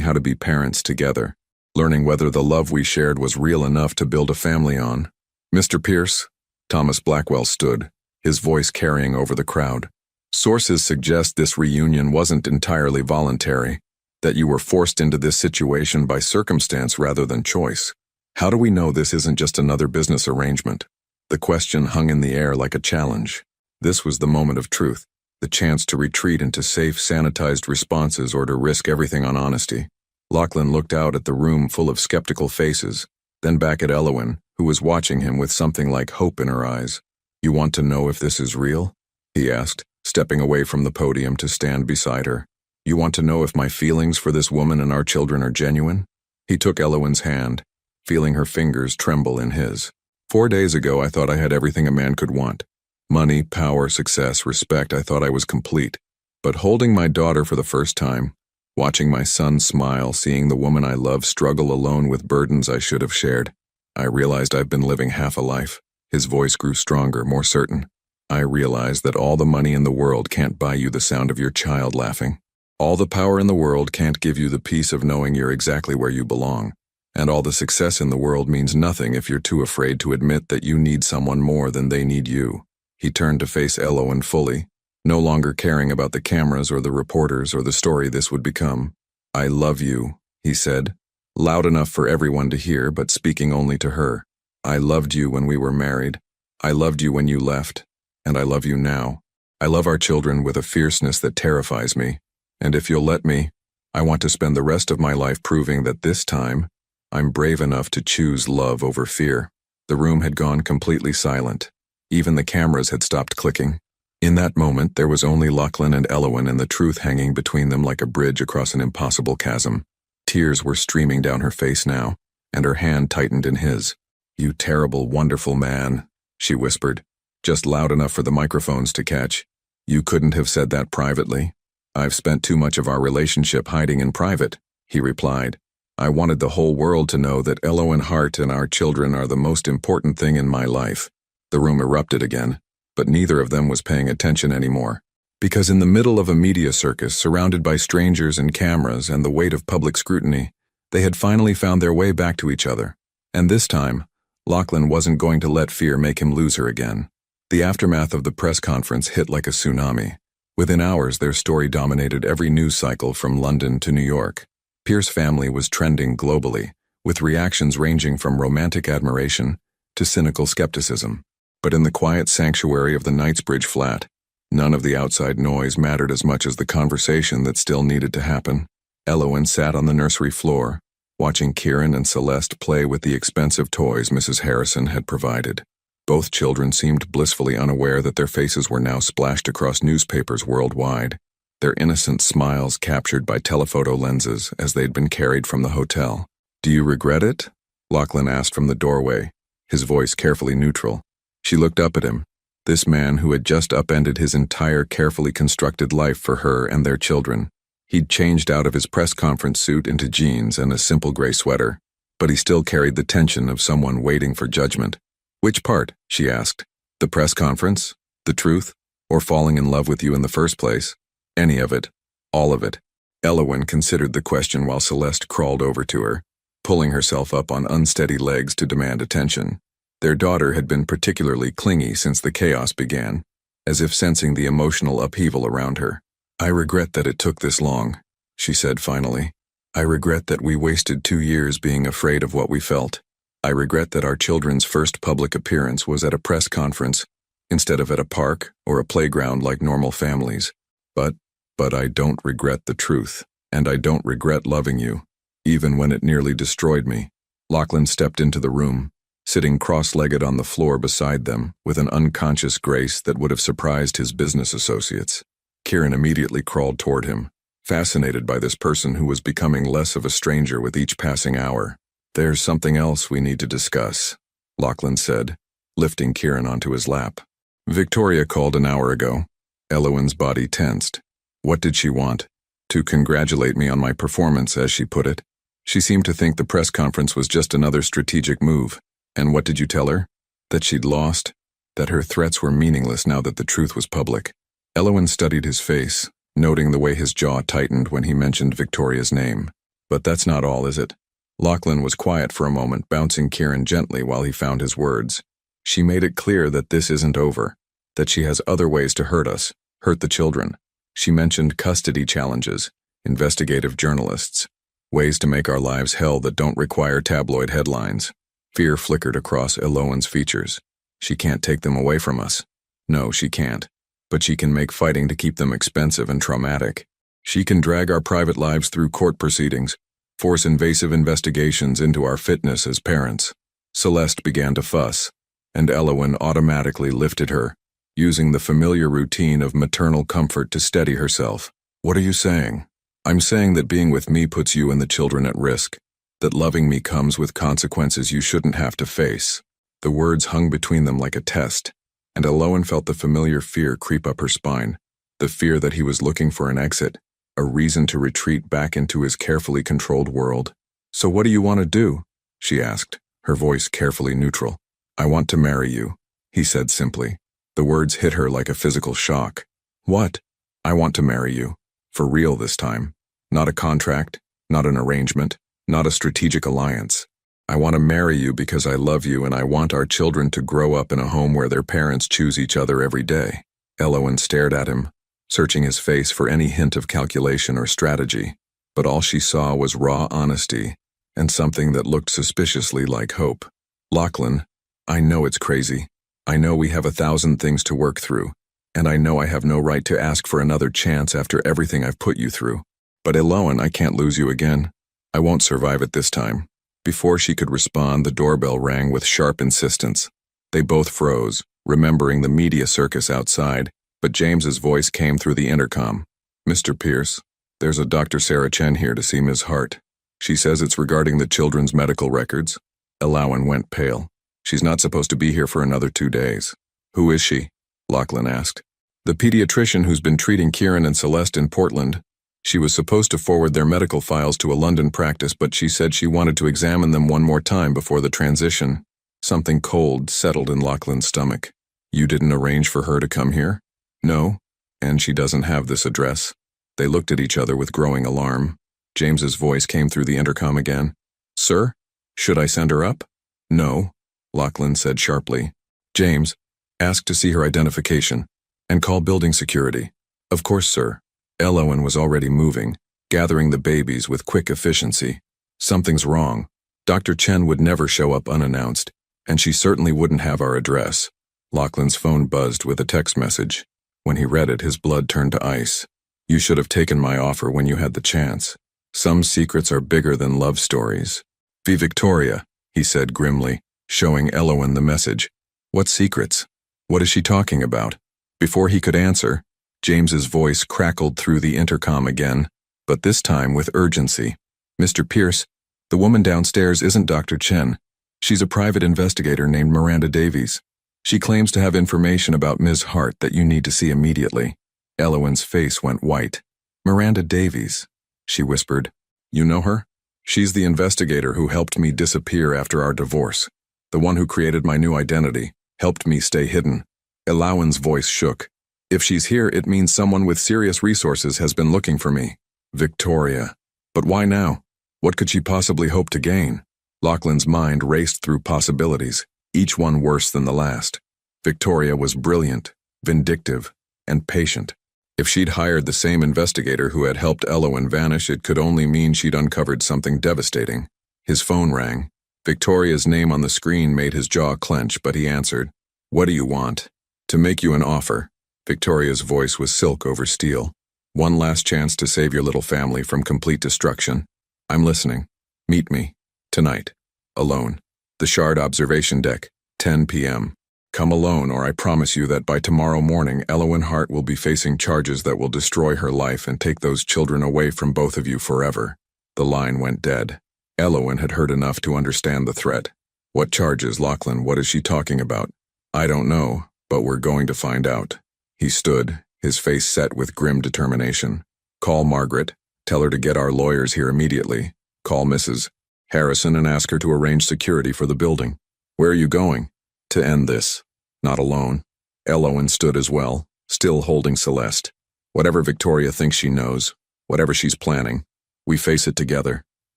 [SPEAKER 1] how to be parents together, learning whether the love we shared was real enough to build a family on. Mr. Pierce, Thomas Blackwell stood, his voice carrying over the crowd. Sources suggest this reunion wasn't entirely voluntary, that you were forced into this situation by circumstance rather than choice. How do we know this isn't just another business arrangement? The question hung in the air like a challenge. This was the moment of truth, the chance to retreat into safe, sanitized responses or to risk everything on honesty. Lachlan looked out at the room full of skeptical faces, then back at Elowen, who was watching him with something like hope in her eyes. You want to know if this is real? He asked, stepping away from the podium to stand beside her. You want to know if my feelings for this woman and our children are genuine? He took Elowen's hand, feeling her fingers tremble in his. 4 days ago, I thought I had everything a man could want. Money, power, success, respect, I thought I was complete. But holding my daughter for the first time, watching my son smile, seeing the woman I love struggle alone with burdens I should have shared, I realized I've been living half a life. His voice grew stronger, more certain. I realized that all the money in the world can't buy you the sound of your child laughing. All the power in the world can't give you the peace of knowing you're exactly where you belong. And all the success in the world means nothing if you're too afraid to admit that you need someone more than they need you. He turned to face Elowen fully, no longer caring about the cameras or the reporters or the story this would become. I love you, he said, loud enough for everyone to hear but speaking only to her. I loved you when we were married. I loved you when you left. And I love you now. I love our children with a fierceness that terrifies me. And if you'll let me, I want to spend the rest of my life proving that this time, I'm brave enough to choose love over fear. The room had gone completely silent. Even the cameras had stopped clicking. In that moment, there was only Lachlan and Elowen and the truth hanging between them like a bridge across an impossible chasm. Tears were streaming down her face now, and her hand tightened in his. You terrible, wonderful man, she whispered, just loud enough for the microphones to catch. You couldn't have said that privately. I've spent too much of our relationship hiding in private, he replied. I wanted the whole world to know that Elowen Hart and our children are the most important thing in my life. The room erupted again, but neither of them was paying attention anymore. Because in the middle of a media circus surrounded by strangers and cameras and the weight of public scrutiny, they had finally found their way back to each other. And this time, Lachlan wasn't going to let fear make him lose her again. The aftermath of the press conference hit like a tsunami. Within hours, their story dominated every news cycle from London to New York. Pierce family was trending globally, with reactions ranging from romantic admiration to cynical skepticism. But in the quiet sanctuary of the Knightsbridge flat, none of the outside noise mattered as much as the conversation that still needed to happen. Elowen sat on the nursery floor, watching Kieran and Celeste play with the expensive toys Mrs. Harrison had provided. Both children seemed blissfully unaware that their faces were now splashed across newspapers worldwide, their innocent smiles captured by telephoto lenses as they'd been carried from the hotel. Do you regret it? Lachlan asked from the doorway, his voice carefully neutral. She looked up at him, this man who had just upended his entire carefully constructed life for her and their children. He'd changed out of his press conference suit into jeans and a simple gray sweater, but he still carried the tension of someone waiting for judgment. Which part? She asked. The press conference? The truth? or falling in love with you in the first place. Any of it. All of it. Elowen considered the question while Celeste crawled over to her, pulling herself up on unsteady legs to demand attention. Their daughter had been particularly clingy since the chaos began, as if sensing the emotional upheaval around her. "I regret that it took this long," she said finally. "I regret that we wasted 2 years being afraid of what we felt. I regret that our children's first public appearance was at a press conference instead of at a park or a playground like normal families. But I don't regret the truth, and I don't regret loving you, even when it nearly destroyed me." Lachlan stepped into the room, sitting cross-legged on the floor beside them with an unconscious grace that would have surprised his business associates. Kieran immediately crawled toward him, fascinated by this person who was becoming less of a stranger with each passing hour. "There's something else we need to discuss," Lachlan said, lifting Kieran onto his lap. "Victoria called an hour ago." Elowen's body tensed. What did she want? To congratulate me on my performance, as she put it. She seemed to think the press conference was just another strategic move. And what did you tell her? That she'd lost? That her threats were meaningless now that the truth was public? Elowen studied his face, noting the way his jaw tightened when he mentioned Victoria's name. "But that's not all, is it?" Lachlan was quiet for a moment, bouncing Kieran gently while he found his words. "She made it clear that this isn't over, that she has other ways to hurt us, hurt the children. She mentioned custody challenges, investigative journalists, ways to make our lives hell that don't require tabloid headlines." Fear flickered across Elowen's features. "She can't take them away from us." "No, she can't. But she can make fighting to keep them expensive and traumatic. She can drag our private lives through court proceedings, force invasive investigations into our fitness as parents." Celeste began to fuss, and Elowen automatically lifted her, using the familiar routine of maternal comfort to steady herself. "What are you saying?" "I'm saying that being with me puts you and the children at risk, that loving me comes with consequences you shouldn't have to face." The words hung between them like a test, and Elowen felt the familiar fear creep up her spine, the fear that he was looking for an exit, a reason to retreat back into his carefully controlled world. "So what do you want to do?" she asked, her voice carefully neutral. "I want to marry you," he said simply. The words hit her like a physical shock. "What?" "I want to marry you. For real this time. Not a contract, not an arrangement, not a strategic alliance. I want to marry you because I love you and I want our children to grow up in a home where their parents choose each other every day." Elowen stared at him, searching his face for any hint of calculation or strategy, but all she saw was raw honesty and something that looked suspiciously like hope. "Lachlan, I know it's crazy. I know we have 1,000 things to work through, and I know I have no right to ask for another chance after everything I've put you through. But Elowen, I can't lose you again. I won't survive it this time." Before she could respond, the doorbell rang with sharp insistence. They both froze, remembering the media circus outside, but James's voice came through the intercom. "Mr. Pierce, there's a Dr. Sarah Chen here to see Ms. Hart. She says it's regarding the children's medical records." Elowen went pale. "She's not supposed to be here for another 2 days." "Who is she?" Lachlan asked. "The pediatrician who's been treating Kieran and Celeste in Portland. She was supposed to forward their medical files to a London practice, but she said she wanted to examine them one more time before the transition." Something cold settled in Lachlan's stomach. "You didn't arrange for her to come here?" "No, and she doesn't have this address." They looked at each other with growing alarm. James's voice came through the intercom again. "Sir, should I send her up?" "No," Lachlan said sharply. "James, ask to see her identification, and call building security." "Of course, sir." Elowen was already moving, gathering the babies with quick efficiency. "Something's wrong. Dr. Chen would never show up unannounced, and she certainly wouldn't have our address." Lachlan's phone buzzed with a text message. When he read it, his blood turned to ice. "You should have taken my offer when you had the chance. Some secrets are bigger than love stories." "V. Victoria," he said grimly, showing Elowen the message. "What secrets? What is she talking about?" Before he could answer, James's voice crackled through the intercom again, but this time with urgency. "Mr. Pierce, the woman downstairs isn't Dr. Chen. She's a private investigator named Miranda Davies. She claims to have information about Ms. Hart that you need to see immediately." Elowen's face went white. "Miranda Davies," she whispered. "You know her? She's the investigator who helped me disappear after our divorce. The one who created my new identity, helped me stay hidden." Elowen's voice shook. If she's here, it means someone with serious resources has been looking for me. Victoria. But why now? What could she possibly hope to gain? Lachlan's mind raced through possibilities, each one worse than the last. Victoria was brilliant, vindictive, and patient. If she'd hired the same investigator who had helped Elowen vanish, it could only mean she'd uncovered something devastating. His phone rang. Victoria's name on the screen made his jaw clench, but he answered. "What do you want?" "To make you an offer." Victoria's voice was silk over steel. "One last chance to save your little family from complete destruction. I'm listening. Meet me. Tonight. Alone. The Shard observation deck. 10 p.m. Come alone, or I promise you that by tomorrow morning, Elowen Hart will be facing charges that will destroy her life and take those children away from both of you forever." The line went dead. Elowen had heard enough to understand the threat. "What charges, Lachlan? What is she talking about?" "I don't know, but we're going to find out." He stood, his face set with grim determination. "Call Margaret. Tell her to get our lawyers here immediately. Call Mrs. Harrison and ask her to arrange security for the building." "Where are you going?" "To end this. Not alone." Elowen stood as well, still holding Celeste. "Whatever Victoria thinks she knows, whatever she's planning, we face it together.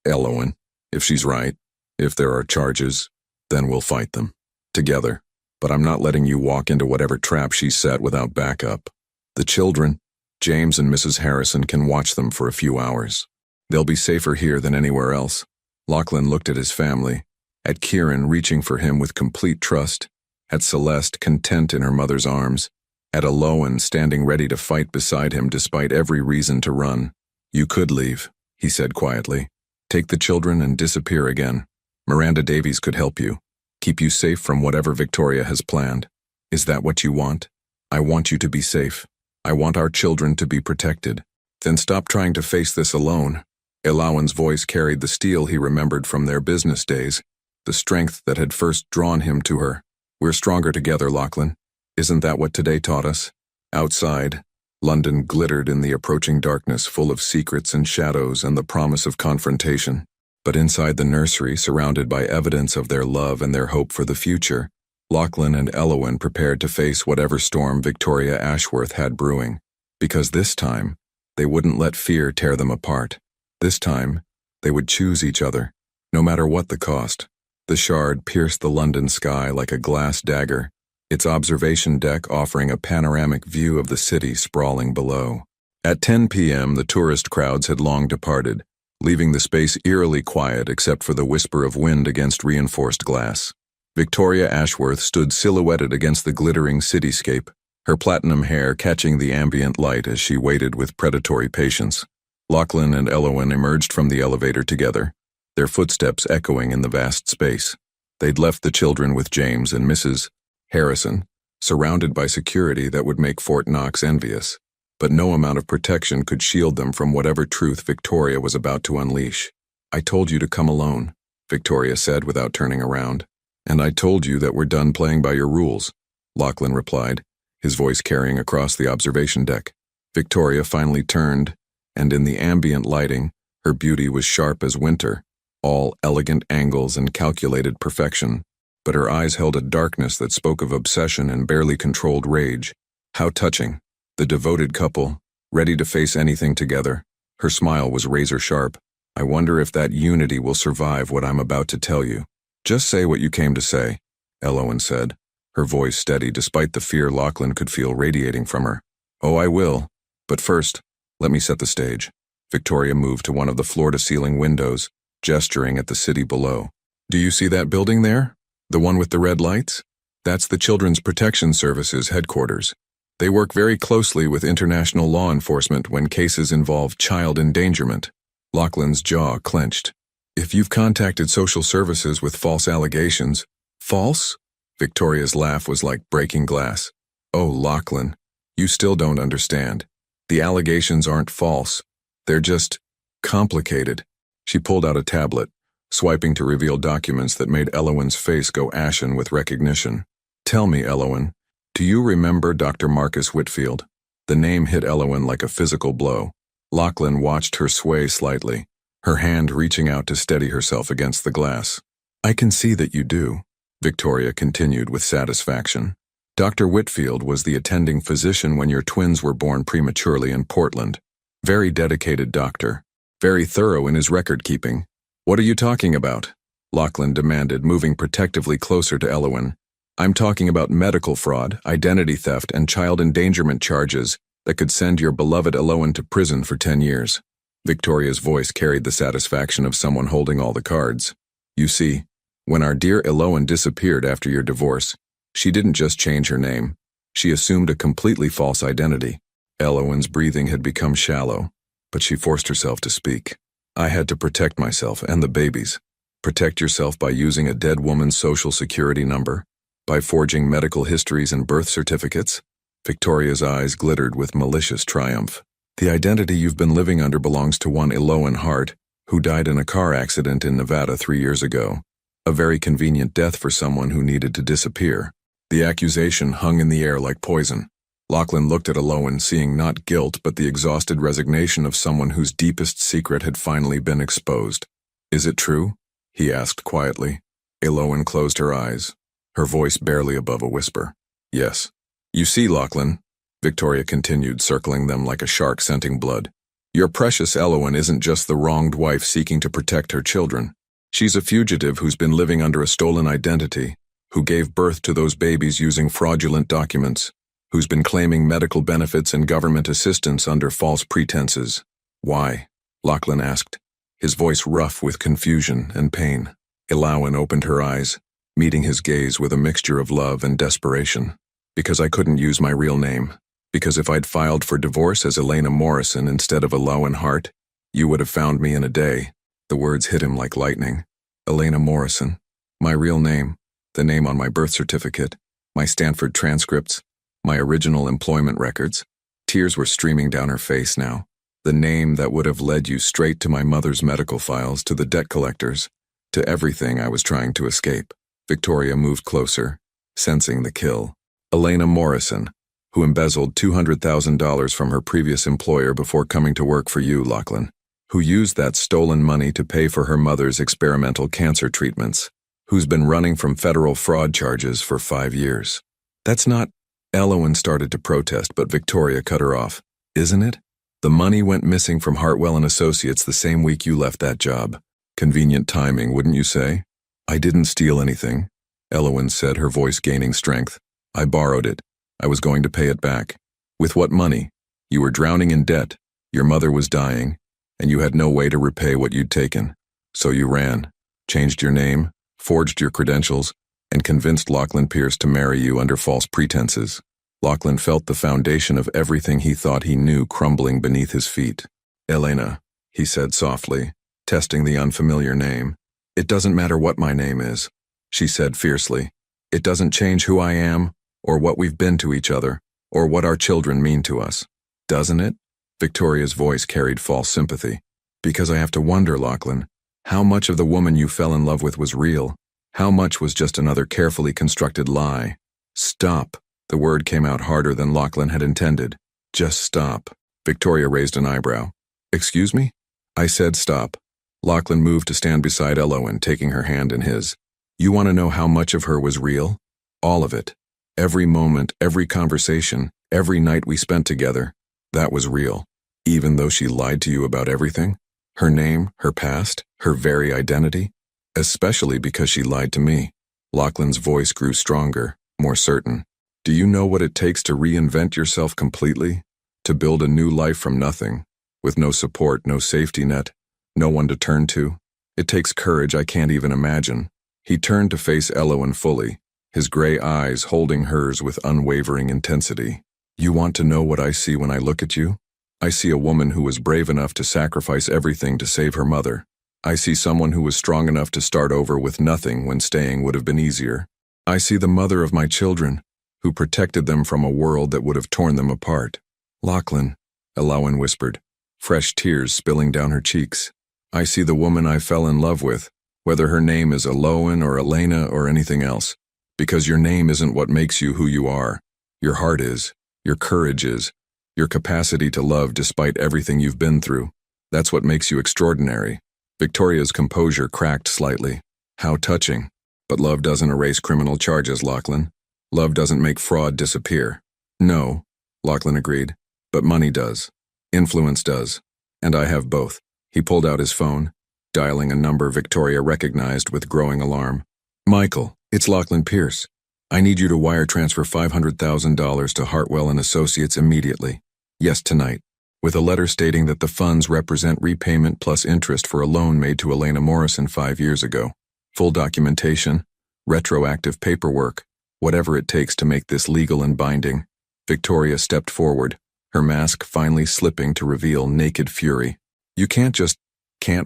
[SPEAKER 1] Elowen, if she's right, if there are charges, then we'll fight them. Together. But I'm not letting you walk into whatever trap she's set without backup. The children, James and Mrs. Harrison, can watch them for a few hours. They'll be safer here than anywhere else." Lachlan looked at his family, at Kieran reaching for him with complete trust, at Celeste content in her mother's arms, at Elowen standing ready to fight beside him despite every reason to run. "You could leave," he said quietly. "Take the children and disappear again. Miranda Davies could help you, keep you safe from whatever Victoria has planned. Is that what you want? I want you to be safe. I want our children to be protected. Then stop trying to face this alone." Elowen's voice carried the steel he remembered from their business days, the strength that had first drawn him to her. "We're stronger together, Lachlan. Isn't that what today taught us?" Outside, London glittered in the approaching darkness, full of secrets and shadows and the promise of confrontation. But inside the nursery, surrounded by evidence of their love and their hope for the future, Lachlan and Elowen prepared to face whatever storm Victoria Ashworth had brewing. Because this time, they wouldn't let fear tear them apart. This time, they would choose each other, no matter what the cost. The Shard pierced the London sky like a glass dagger, its observation deck offering a panoramic view of the city sprawling below. At 10 p.m., the tourist crowds had long departed, leaving the space eerily quiet except for the whisper of wind against reinforced glass. Victoria Ashworth stood silhouetted against the glittering cityscape, her platinum hair catching the ambient light as she waited with predatory patience. Lachlan and Elowen emerged from the elevator together, their footsteps echoing in the vast space. They'd left the children with James and Mrs. Harrison, surrounded by security that would make Fort Knox envious. But no amount of protection could shield them from whatever truth Victoria was about to unleash. "I told you to come alone," Victoria said without turning around. "And I told you that we're done playing by your rules," Lachlan replied, his voice carrying across the observation deck. Victoria finally turned, and in the ambient lighting, her beauty was sharp as winter, all elegant angles and calculated perfection. But her eyes held a darkness that spoke of obsession and barely controlled rage. How touching. The devoted couple, ready to face anything together. Her smile was razor sharp. "I wonder if that unity will survive what I'm about to tell you." "Just say what you came to say," Elowen said, her voice steady despite the fear Lachlan could feel radiating from her. "Oh, I will. But first, let me set the stage." Victoria moved to one of the floor-to-ceiling windows, gesturing at the city below. "Do you see that building there? The one with the red lights? That's the Children's Protection Service's headquarters. They work very closely with international law enforcement when cases involve child endangerment." Lachlan's jaw clenched. "If you've contacted social services with false allegations..." "False?" Victoria's laugh was like breaking glass. "Oh, Lachlan, you still don't understand. The allegations aren't false. They're just complicated." She pulled out a tablet, swiping to reveal documents that made Elowen's face go ashen with recognition. "Tell me, Elowen, do you remember Dr. Marcus Whitfield?" The name hit Elowen like a physical blow. Lachlan watched her sway slightly, her hand reaching out to steady herself against the glass. "I can see that you do," Victoria continued with satisfaction. Dr. Whitfield was the attending physician when your twins were born prematurely in Portland. Very dedicated doctor. Very thorough in his record-keeping. What are you talking about? Lachlan demanded, moving protectively closer to Elowen. I'm talking about medical fraud, identity theft, and child endangerment charges that could send your beloved Elowen to prison for 10 years. Victoria's voice carried the satisfaction of someone holding all the cards. You see, when our dear Elowen disappeared after your divorce, she didn't just change her name. She assumed a completely false identity. Elowen's breathing had become shallow, but she forced herself to speak. I had to protect myself and the babies. Protect yourself by using a dead woman's social security number, by forging medical histories and birth certificates. Victoria's eyes glittered with malicious triumph. The identity you've been living under belongs to one Elowen Hart, who died in a car accident in Nevada 3 years ago. A very convenient death for someone who needed to disappear. The accusation hung in the air like poison. Lachlan looked at Elowen, seeing not guilt but the exhausted resignation of someone whose deepest secret had finally been exposed. Is it true? He asked quietly. Elowen closed her eyes, her voice barely above a whisper. Yes. You see, Lachlan, Victoria continued, circling them like a shark scenting blood. Your precious Elowen isn't just the wronged wife seeking to protect her children. She's a fugitive who's been living under a stolen identity, who gave birth to those babies using fraudulent documents, who's been claiming medical benefits and government assistance under false pretenses. Why? Lachlan asked, his voice rough with confusion and pain. Elowen opened her eyes, meeting his gaze with a mixture of love and desperation. Because I couldn't use my real name. Because if I'd filed for divorce as Elena Morrison instead of Elowen Hart, you would have found me in a day. The words hit him like lightning. Elena Morrison. My real name. The name on my birth certificate. My Stanford transcripts. My original employment records. Tears were streaming down her face now. The name that would have led you straight to my mother's medical files, to the debt collectors, to everything I was trying to escape. Victoria moved closer, sensing the kill. Elena Morrison, who embezzled $200,000 from her previous employer before coming to work for you, Lachlan, who used that stolen money to pay for her mother's experimental cancer treatments, who's been running from federal fraud charges for 5 years. That's not... Elowen started to protest, but Victoria cut her off. Isn't it? The money went missing from Hartwell and Associates the same week you left that job. Convenient timing, wouldn't you say? I didn't steal anything, Elowen said, her voice gaining strength. I borrowed it. I was going to pay it back. With what money? You were drowning in debt. Your mother was dying, and you had no way to repay what you'd taken. So you ran, changed your name, forged your credentials, and convinced Lachlan Pierce to marry you under false pretenses. Lachlan felt the foundation of everything he thought he knew crumbling beneath his feet. Elena, he said softly, testing the unfamiliar name. It doesn't matter what my name is, she said fiercely. It doesn't change who I am, or what we've been to each other, or what our children mean to us. Doesn't it? Victoria's voice carried false sympathy. Because I have to wonder, Lachlan, how much of the woman you fell in love with was real? How much was just another carefully constructed lie? Stop. The word came out harder than Lachlan had intended. Just stop. Victoria raised an eyebrow. Excuse me? I said stop. Lachlan moved to stand beside Elowen, taking her hand in his. You want to know how much of her was real? All of it. Every moment, every conversation, every night we spent together, that was real. Even though she lied to you about everything? Her name, her past, her very identity? Especially because she lied to me. Lachlan's voice grew stronger, more certain. Do you know what it takes to reinvent yourself completely? To build a new life from nothing, with no support, no safety net, no one to turn to? It takes courage I can't even imagine. He turned to face Elowen fully, his gray eyes holding hers with unwavering intensity. You want to know what I see when I look at you? I see a woman who was brave enough to sacrifice everything to save her mother. I see someone who was strong enough to start over with nothing when staying would have been easier. I see the mother of my children, who protected them from a world that would have torn them apart. Lachlan, Elowen whispered, fresh tears spilling down her cheeks. I see the woman I fell in love with, whether her name is Elowen or Elena or anything else. Because your name isn't what makes you who you are. Your heart is, your courage is, your capacity to love despite everything you've been through. That's what makes you extraordinary. Victoria's composure cracked slightly. How touching. But love doesn't erase criminal charges, Lachlan. Love doesn't make fraud disappear. No, Lachlan agreed, but money does. Influence does. And I have both. He pulled out his phone, dialing a number Victoria recognized with growing alarm. Michael, it's Lachlan Pierce. I need you to wire transfer $500,000 to Hartwell and Associates immediately. Yes, tonight. With a letter stating that the funds represent repayment plus interest for a loan made to Elena Morrison 5 years ago. Full documentation, retroactive paperwork, whatever it takes to make this legal and binding. Victoria stepped forward, her mask finally slipping to reveal naked fury. You can't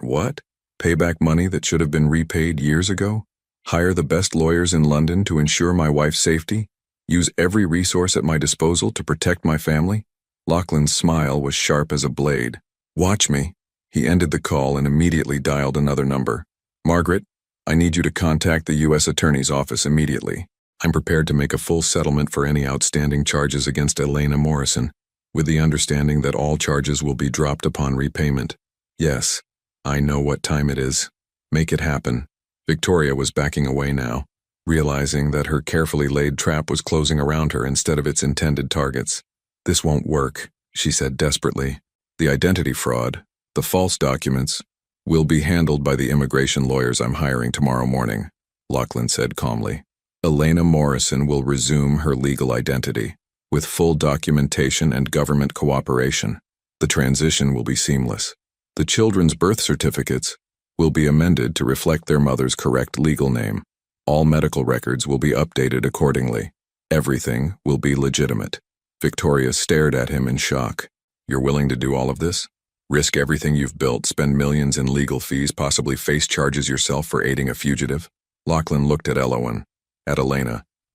[SPEAKER 1] what? Pay back money that should have been repaid years ago? Hire the best lawyers in London to ensure my wife's safety? Use every resource at my disposal to protect my family? Lachlan's smile was sharp as a blade. Watch me. He ended the call and immediately dialed another number. Margaret, I need you to contact the U.S. Attorney's Office immediately. I'm prepared to make a full settlement for any outstanding charges against Elena Morrison, with the understanding that all charges will be dropped upon repayment. Yes, I know what time it is. Make it happen. Victoria was backing away now, realizing that her carefully laid trap was closing around her instead of its intended targets. This won't work, she said desperately. The identity fraud, the false documents, will be handled by the immigration lawyers I'm hiring tomorrow morning, Lachlan said calmly. Elena Morrison will resume her legal identity, with full documentation and government cooperation. The transition will be seamless. The children's birth certificates will be amended to reflect their mother's correct legal name. All medical records will be updated accordingly. Everything will be legitimate. Victoria stared at him in shock. You're willing to do all of this? Risk everything you've built, spend millions in legal fees, possibly face charges yourself for aiding a fugitive? Lachlan looked at Elena,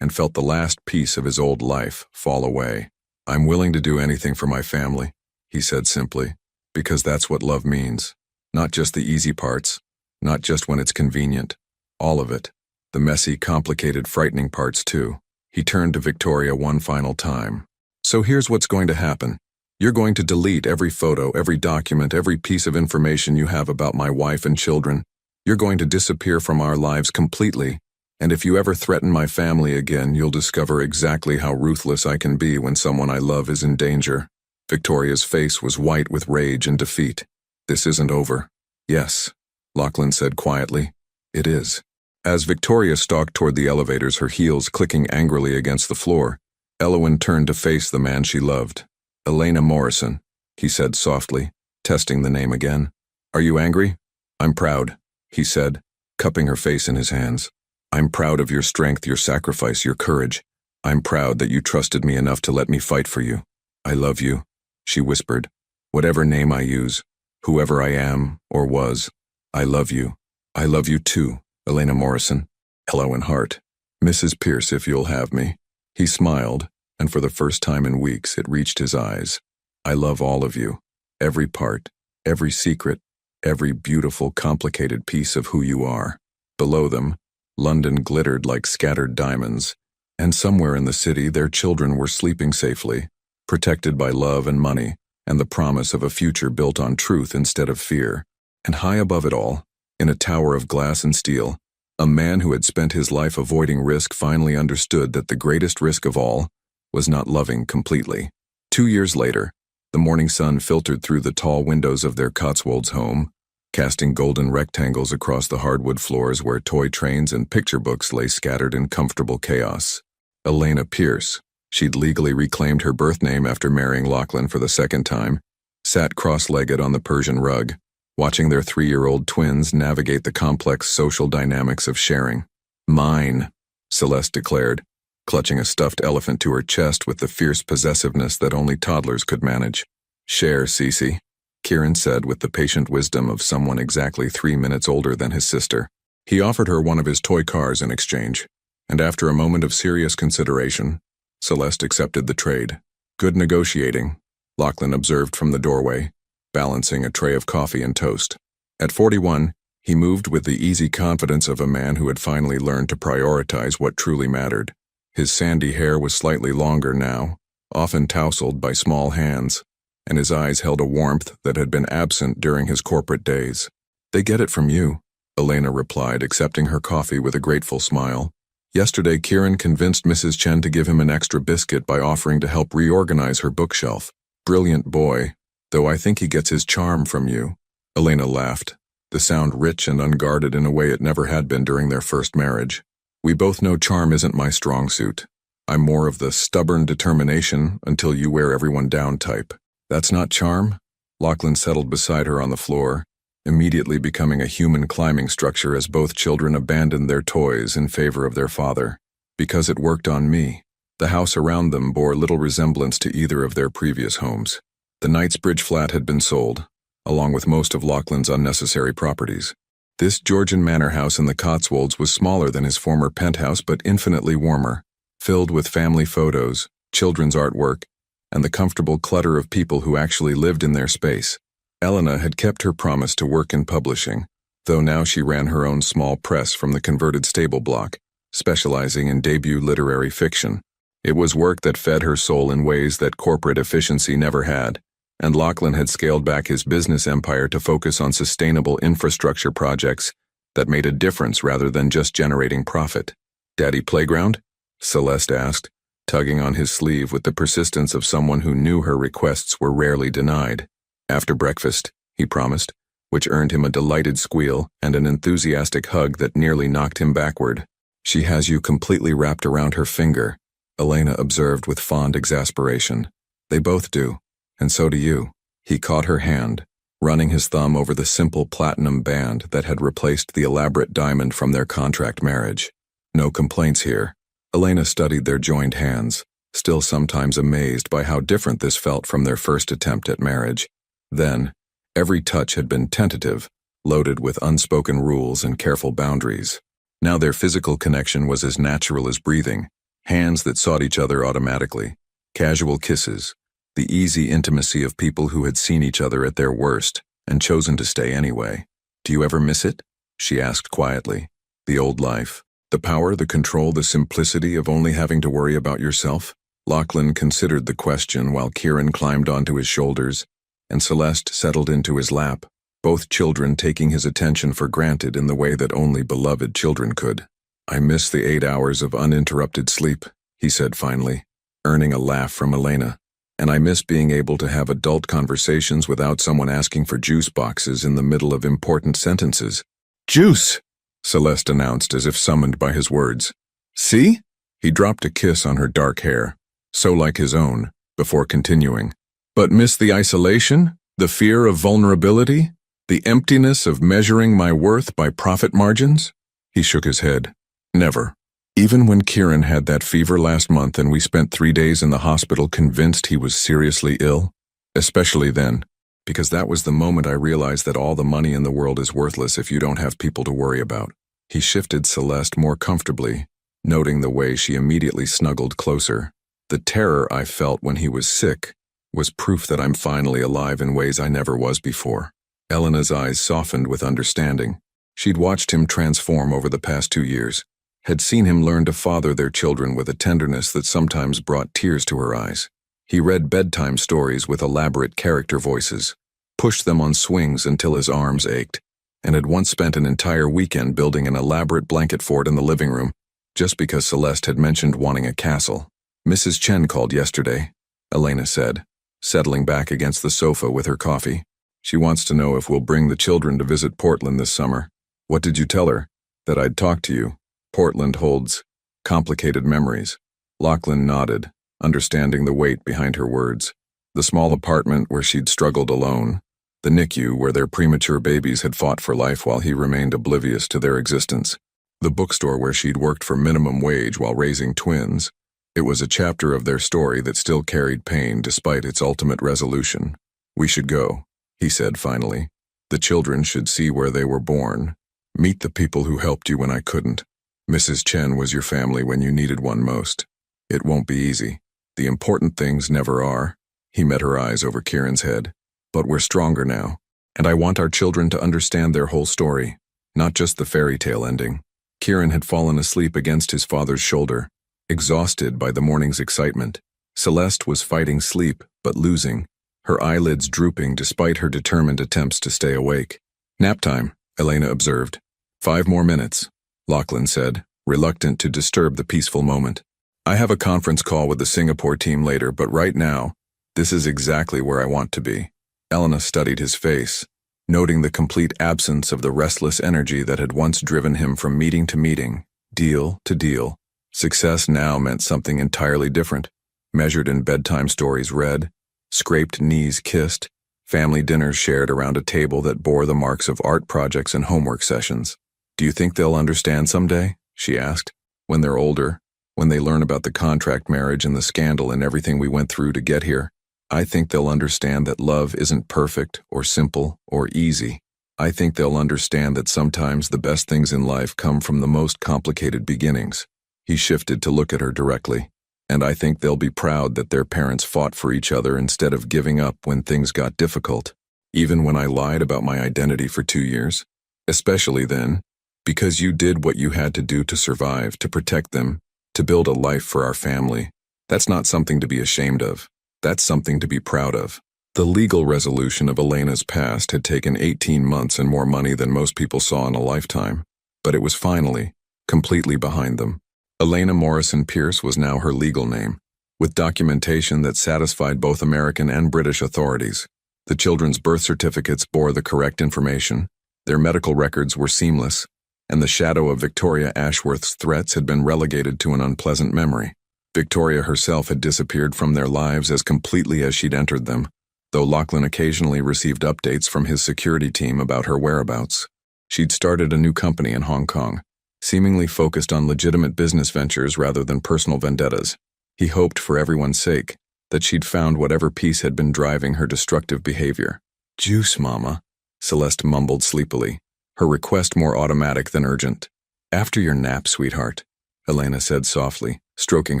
[SPEAKER 1] and felt the last piece of his old life fall away. I'm willing to do anything for my family, he said simply, because that's what love means. Not just the easy parts, not just when it's convenient. All of it. The messy, complicated, frightening parts too. He turned to Victoria one final time. So here's what's going to happen. You're going to delete every photo, every document, every piece of information you have about my wife and children. You're going to disappear from our lives completely. And if you ever threaten my family again, you'll discover exactly how ruthless I can be when someone I love is in danger. Victoria's face was white with rage and defeat. This isn't over. Yes, Lachlan said quietly. It is. As Victoria stalked toward the elevators, her heels clicking angrily against the floor, Elowyn turned to face the man she loved. Elena Morrison, he said softly, testing the name again. Are you angry? I'm proud, he said, cupping her face in his hands. I'm proud of your strength, your sacrifice, your courage. I'm proud that you trusted me enough to let me fight for you. I love you, she whispered. Whatever name I use, whoever I am or was, I love you. I love you too, Elena Morrison. Elowyn Hart. Mrs. Pierce, if you'll have me. He smiled, and for the first time in weeks it reached his eyes. I love all of you. Every part, every secret, every beautiful, complicated piece of who you are. Below them, London glittered like scattered diamonds, and somewhere in the city their children were sleeping safely, protected by love and money, and the promise of a future built on truth instead of fear. And high above it all, in a tower of glass and steel, a man who had spent his life avoiding risk finally understood that the greatest risk of all was not loving completely. 2 years later, the morning sun filtered through the tall windows of their Cotswolds home, casting golden rectangles across the hardwood floors where toy trains and picture books lay scattered in comfortable chaos. Elena Pierce, she'd legally reclaimed her birth name after marrying Lachlan for the second time, sat cross-legged on the Persian rug, watching their 3-year-old twins navigate the complex social dynamics of sharing. Mine, Celeste declared, clutching a stuffed elephant to her chest with the fierce possessiveness that only toddlers could manage. Share, Cece, Kieran said with the patient wisdom of someone exactly 3 minutes older than his sister. He offered her one of his toy cars in exchange, and after a moment of serious consideration, Celeste accepted the trade. Good negotiating, Lachlan observed from the doorway, balancing a tray of coffee and toast. At 41, he moved with the easy confidence of a man who had finally learned to prioritize what truly mattered. His sandy hair was slightly longer now, often tousled by small hands, and his eyes held a warmth that had been absent during his corporate days. They get it from you, Elena replied, accepting her coffee with a grateful smile. Yesterday, Kieran convinced Mrs. Chen to give him an extra biscuit by offering to help reorganize her bookshelf. Brilliant boy, though I think he gets his charm from you. Elena laughed, the sound rich and unguarded in a way it never had been during their first marriage. We both know charm isn't my strong suit. I'm more of the stubborn determination until you wear everyone down type. That's not charm? Lachlan settled beside her on the floor, immediately becoming a human climbing structure as both children abandoned their toys in favor of their father. Because it worked on me. The house around them bore little resemblance to either of their previous homes. The Knightsbridge flat had been sold, along with most of Lachlan's unnecessary properties. This Georgian manor house in the Cotswolds was smaller than his former penthouse but infinitely warmer, filled with family photos, children's artwork, and the comfortable clutter of people who actually lived in their space. Elena had kept her promise to work in publishing, though now she ran her own small press from the converted stable block, specializing in debut literary fiction. It was work that fed her soul in ways that corporate efficiency never had, and Lachlan had scaled back his business empire to focus on sustainable infrastructure projects that made a difference rather than just generating profit. "Daddy playground?" Celeste asked, tugging on his sleeve with the persistence of someone who knew her requests were rarely denied. "After breakfast," he promised, which earned him a delighted squeal and an enthusiastic hug that nearly knocked him backward. "She has you completely wrapped around her finger," Elena observed with fond exasperation. "They both do, and so do you." He caught her hand, running his thumb over the simple platinum band that had replaced the elaborate diamond from their contract marriage. No complaints here. Elena studied their joined hands, still sometimes amazed by how different this felt from their first attempt at marriage. Then, every touch had been tentative, loaded with unspoken rules and careful boundaries. Now their physical connection was as natural as breathing, hands that sought each other automatically, casual kisses, the easy intimacy of people who had seen each other at their worst and chosen to stay anyway. "Do you ever miss it?" she asked quietly. "The old life. The power, the control, the simplicity of only having to worry about yourself?" Lachlan considered the question while Kieran climbed onto his shoulders and Celeste settled into his lap, both children taking his attention for granted in the way that only beloved children could. "I miss the 8 hours of uninterrupted sleep," he said finally, earning a laugh from Elena. "And I miss being able to have adult conversations without someone asking for juice boxes in the middle of important sentences." "Juice!" Celeste announced as if summoned by his words. "See?" He dropped a kiss on her dark hair, so like his own, before continuing. "But miss the isolation, the fear of vulnerability, the emptiness of measuring my worth by profit margins?" He shook his head. "Never. Even when Kieran had that fever last month and we spent 3 days in the hospital convinced he was seriously ill. Especially then, because that was the moment I realized that all the money in the world is worthless if you don't have people to worry about." He shifted Celeste more comfortably, noting the way she immediately snuggled closer. "The terror I felt when he was sick was proof that I'm finally alive in ways I never was before." Elena's eyes softened with understanding. She'd watched him transform over the past 2 years, had seen him learn to father their children with a tenderness that sometimes brought tears to her eyes. He read bedtime stories with elaborate character voices, pushed them on swings until his arms ached, and had once spent an entire weekend building an elaborate blanket fort in the living room, just because Celeste had mentioned wanting a castle. "Mrs. Chen called yesterday," Elena said, settling back against the sofa with her coffee. "She wants to know if we'll bring the children to visit Portland this summer." "What did you tell her?" "That I'd talk to you. Portland holds complicated memories." Lachlan nodded, understanding the weight behind her words. The small apartment where she'd struggled alone, the NICU where their premature babies had fought for life while he remained oblivious to their existence, the bookstore where she'd worked for minimum wage while raising twins. It was a chapter of their story that still carried pain despite its ultimate resolution. "We should go," he said finally. "The children should see where they were born. Meet the people who helped you when I couldn't. Mrs. Chen was your family when you needed one most. It won't be easy. The important things never are." He met her eyes over Kieran's head. "But we're stronger now, and I want our children to understand their whole story, not just the fairy tale ending." Kieran had fallen asleep against his father's shoulder, exhausted by the morning's excitement. Celeste was fighting sleep, but losing, her eyelids drooping despite her determined attempts to stay awake. "Nap time," Elena observed. 5 more minutes, Lachlan said, reluctant to disturb the peaceful moment. I have a conference call with the Singapore team later, but right now, this is exactly where I want to be. Elena studied his face, noting the complete absence of the restless energy that had once driven him from meeting to meeting, deal to deal. Success now meant something entirely different, measured in bedtime stories read, scraped knees kissed, family dinners shared around a table that bore the marks of art projects and homework sessions. "Do you think they'll understand someday?" she asked. "When they're older, when they learn about the contract marriage and the scandal and everything we went through to get here, I think they'll understand that love isn't perfect or simple or easy. I think they'll understand that sometimes the best things in life come from the most complicated beginnings." He shifted to look at her directly. "And I think they'll be proud that their parents fought for each other instead of giving up when things got difficult, even when I lied about my identity for 2 years. Especially then, because you did what you had to do to survive, to protect them, to build a life for our family. That's not something to be ashamed of. That's something to be proud of." The legal resolution of Elena's past had taken 18 months and more money than most people saw in a lifetime, but it was finally, completely behind them. Elena Morrison Pierce was now her legal name, with documentation that satisfied both American and British authorities. The children's birth certificates bore the correct information, their medical records were seamless, and the shadow of Victoria Ashworth's threats had been relegated to an unpleasant memory. Victoria herself had disappeared from their lives as completely as she'd entered them, though Lachlan occasionally received updates from his security team about her whereabouts. She'd started a new company in Hong Kong, seemingly focused on legitimate business ventures rather than personal vendettas. He hoped, for everyone's sake, that she'd found whatever peace had been driving her destructive behavior. "Juice, Mama," Celeste mumbled sleepily, her request more automatic than urgent. "After your nap, sweetheart," Elena said softly, stroking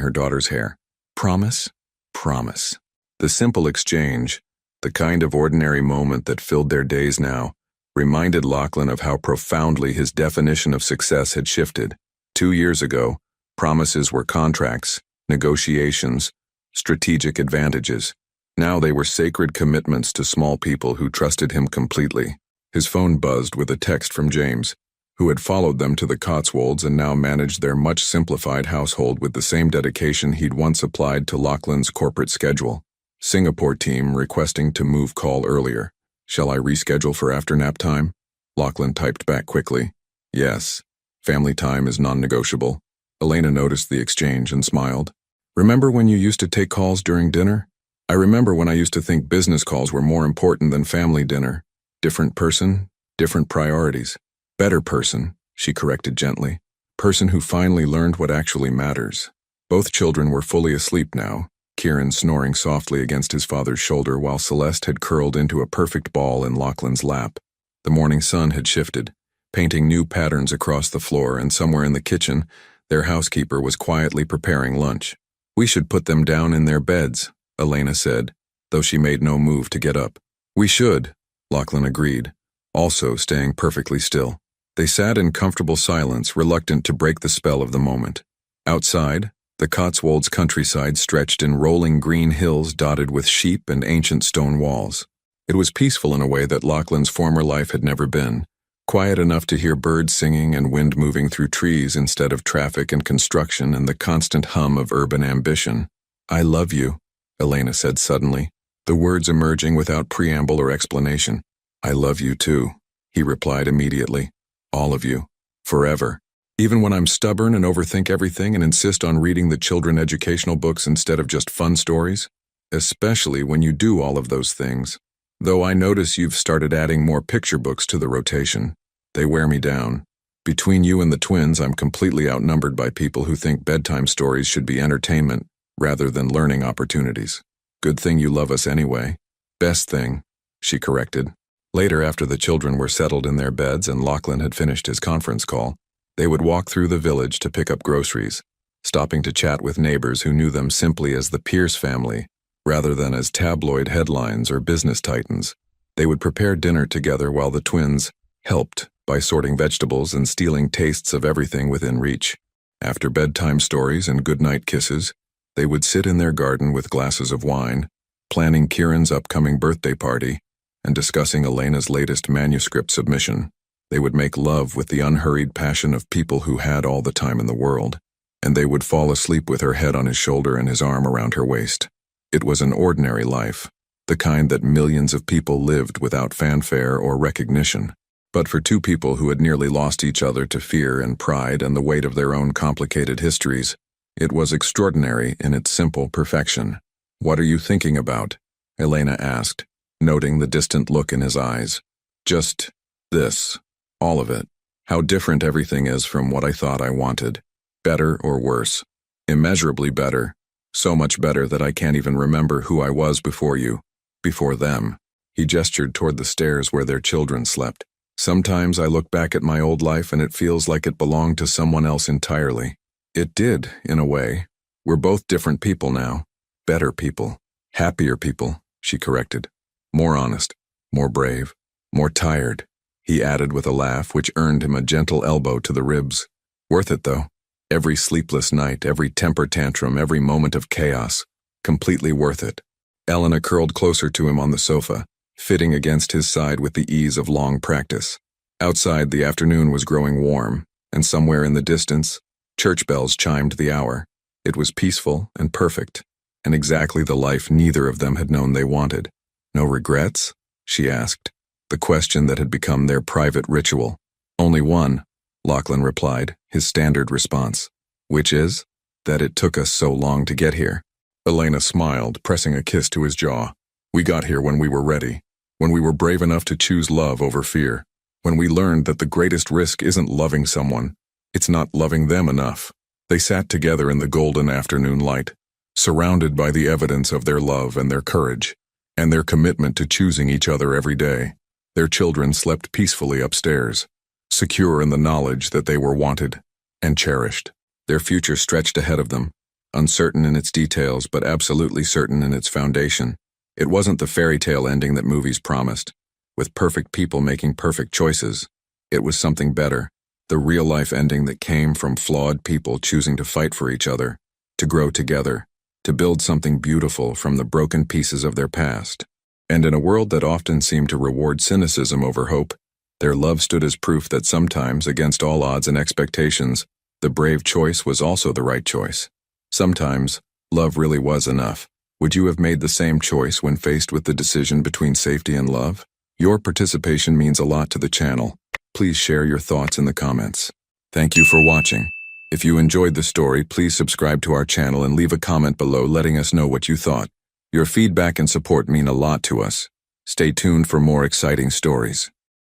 [SPEAKER 1] her daughter's hair. "Promise? Promise." The simple exchange, the kind of ordinary moment that filled their days now, reminded Lachlan of how profoundly his definition of success had shifted. 2 years ago, promises were contracts, negotiations, strategic advantages. Now they were sacred commitments to small people who trusted him completely. His phone buzzed with a text from James, who had followed them to the Cotswolds and now managed their much simplified household with the same dedication he'd once applied to Lachlan's corporate schedule. "Singapore team requesting to move call earlier. Shall I reschedule for after nap time?" Lachlan typed back quickly. "Yes. Family time is non-negotiable." Elena noticed the exchange and smiled. "Remember when you used to take calls during dinner? I remember when I used to think business calls were more important than family dinner. Different person, different priorities. Better person," she corrected gently. "Person who finally learned what actually matters." Both children were fully asleep now, Kieran snoring softly against his father's shoulder while Celeste had curled into a perfect ball in Lachlan's lap. The morning sun had shifted, painting new patterns across the floor, and somewhere in the kitchen, their housekeeper was quietly preparing lunch. "We should put them down in their beds," Elena said, though she made no move to get up. "We should," Lachlan agreed, also staying perfectly still. They sat in comfortable silence, reluctant to break the spell of the moment. Outside, the Cotswolds countryside stretched in rolling green hills dotted with sheep and ancient stone walls. It was peaceful in a way that Lachlan's former life had never been, quiet enough to hear birds singing and wind moving through trees instead of traffic and construction and the constant hum of urban ambition. "I love you," Elena said suddenly, the words emerging without preamble or explanation. "I love you too," he replied immediately. "All of you. Forever. Even when I'm stubborn and overthink everything and insist on reading the children educational books instead of just fun stories. Especially when you do all of those things. Though I notice you've started adding more picture books to the rotation. They wear me down. Between you and the twins, I'm completely outnumbered by people who think bedtime stories should be entertainment rather than learning opportunities. Good thing you love us anyway. Best thing," she corrected. Later, after the children were settled in their beds and Lachlan had finished his conference call, they would walk through the village to pick up groceries, stopping to chat with neighbors who knew them simply as the Pierce family, rather than as tabloid headlines or business titans. They would prepare dinner together while the twins helped by sorting vegetables and stealing tastes of everything within reach. After bedtime stories and goodnight kisses, they would sit in their garden with glasses of wine, planning Kieran's upcoming birthday party and discussing Elena's latest manuscript submission. They would make love with the unhurried passion of people who had all the time in the world, and they would fall asleep with her head on his shoulder and his arm around her waist. It was an ordinary life, the kind that millions of people lived without fanfare or recognition. But for two people who had nearly lost each other to fear and pride and the weight of their own complicated histories, it was extraordinary in its simple perfection. "What are you thinking about?" Elena asked, noting the distant look in his eyes. "Just this. All of it. How different everything is from what I thought I wanted. Better or worse? Immeasurably better. So much better that I can't even remember who I was before you. Before them." He gestured toward the stairs where their children slept. "Sometimes I look back at my old life and it feels like it belonged to someone else entirely." It did, in a way. "We're both different people now. Better people. Happier people," she corrected. "More honest. More brave. More tired," he added with a laugh which earned him a gentle elbow to the ribs. "Worth it, though. Every sleepless night, every temper tantrum, every moment of chaos. Completely worth it." Elena curled closer to him on the sofa, fitting against his side with the ease of long practice. Outside, the afternoon was growing warm, and somewhere in the distance, church bells chimed the hour. It was peaceful and perfect, and exactly the life neither of them had known they wanted. "No regrets?" she asked, the question that had become their private ritual. "Only one," Lachlan replied, his standard response. "Which is? That it took us so long to get here." Elena smiled, pressing a kiss to his jaw. "We got here when we were ready, when we were brave enough to choose love over fear, when we learned that the greatest risk isn't loving someone, it's not loving them enough." They sat together in the golden afternoon light, surrounded by the evidence of their love and their courage, and their commitment to choosing each other every day. Their children slept peacefully upstairs, secure in the knowledge that they were wanted and cherished. Their future stretched ahead of them, uncertain in its details but absolutely certain in its foundation. It wasn't the fairy tale ending that movies promised, with perfect people making perfect choices. It was something better, the real-life ending that came from flawed people choosing to fight for each other, to grow together, to build something beautiful from the broken pieces of their past. And in a world that often seemed to reward cynicism over hope, their love stood as proof that sometimes, against all odds and expectations, the brave choice was also the right choice. Sometimes, love really was enough. Would you have made the same choice when faced with the decision between safety and love? Your participation means a lot to the channel. Please share your thoughts in the comments. Thank you for watching. If you enjoyed the story, please subscribe to our channel and leave a comment below letting us know what you thought. Your feedback and support mean a lot to us. Stay tuned for more exciting stories.